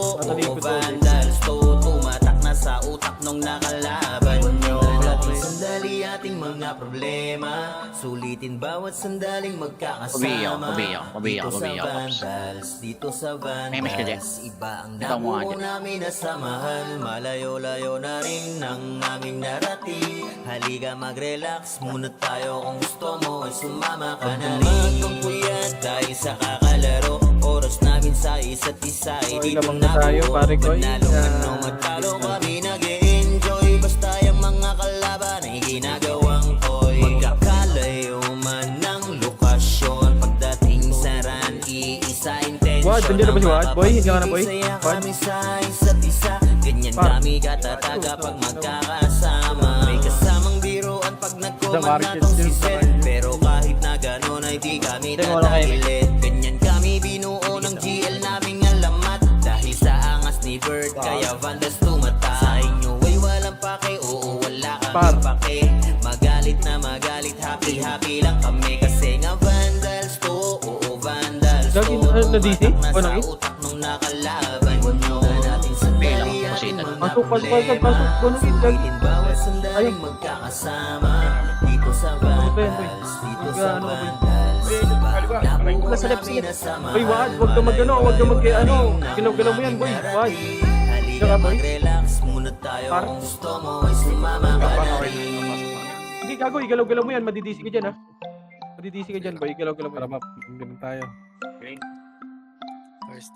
Vandals to Tumatak na sa utak nung nakalaban nyo Natin sandali ating mga problema Sulitin bawat sandaling magkakasama Dito sa Vandals, dito sa Vandals Iba ang nabuo namin na samahan Malayo-layo na rin ang aming narating Halika mag-relax muna tayo Kung gusto mo ay sumama ka na rin Magpuyat dahil sa kakalaro Oras namin sa isa't isa Hindi ko nabuo Manalo man o magtalo kami nag-e-enjoy Basta yung mga kalaban ay ginagawang toy Magkakalayo man ng lokasyon Pagdating sa run, iisa intensyon Wad, nandiyan na ba si Wad? Boy, hindi ka na boy? Saya Wad? kami sa isa't isa Ganyan kami katataga pag magkakasama May kasamang biroan pag nag-command natong si Zed Pero kahit na gano'n ay di kami tatagilid Ganyan kami binuo ng GL naming alamat Dahil sa angas ni Bert kaya Vandals tumata Sa inyo ay walang pake, oo wala kaming pake Magalit na magalit, happy lang kami Kasi nga Vandals to, oo Vandals to Na-DC? Tumatak O na nangis? sa utak nung nakalaban nyo Natin sandali ating mga Pasok. problema Bonus. Sulitin bawat sandaling magkakasama Dito sa Vandals, dito sa Vandals Iba ang nabuo namin na samahan Boy, Wad, huwag ka mag-ano, Galaw-galaw mo yan, boy. Wad. Halika Saka, boy. mag-relax muna tayo Kung gusto mo ay sumama ka na rin Hindi, gago, igalaw-galaw mo yan, madidisi ka dyan, ha? Madidisi ka dyan, boy, igalaw-galaw mo Para yan. mapagandang tayo.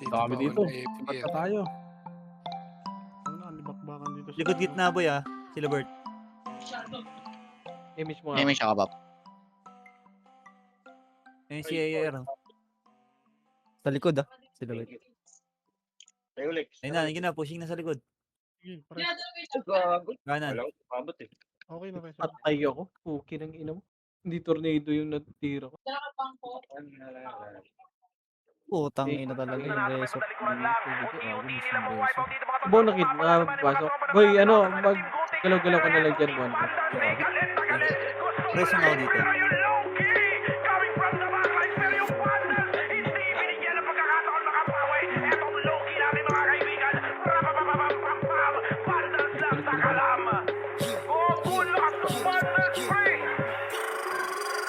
Kami Dito. Sipat na tayo. Ano, libakbakan dito. Likod gitna boy ah. Sila Bert. Image mo nga. May siya ka ba? Ayun si AR. Sa likod ah. Sila wait. Ayun na, pushing na sa likod. Sige, pare. Kanan. Okay na kayo. Patay ako. Puki ng ina mo. Hindi tornado yung natira ko. Putang ina talaga yung reso. Bonakid, pasok. Boy, ano, mag-galaw-galaw ka na lang dyan, Bonakid. Preso na ako dito. Pero yung low-key, coming from the backlines. Pero yung Vandals, hindi binigyan ng pagkakataon makapawi. Etong low-key namin mga kaibigan. Rapapapapam-pam-pam. Vandals lang sa kalam. Oh, bulas ng Vandals free.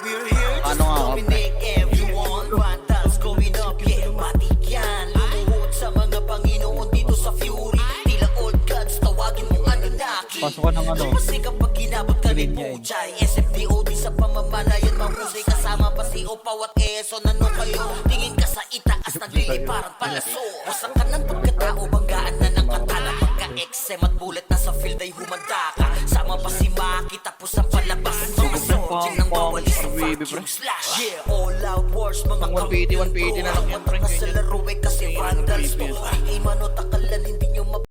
We're here just Ano to nga, dominate everyone. Vandals going up, yeah, matik yan. Lumuhod sa mga Panginoon dito sa Fury. Tila old gods, tawagin mo Anunnaki. Pasok ka ng ano? Kasi kapag ginabot ka ni Green niya eh. Puchay, SFDOD sa pamamalayan mahusay. Kasama pa si Opaw at Eson, ano kayo? Tingin ka sa itaas, nagliliparan palaso. Wasak ka ng pagkatao, banggaan na ng katana. Pagka-XM at bullet na sa field ay humanda ka. Sama pa si Maki, tapos ang palabas. Mga soldier ng bawal sa vacuum slash. Yeah, all out wars, mga Ang 150 na lang yan, pre. Mga sa laro eh kasi Vandals to. Ay mano, takalan, hindi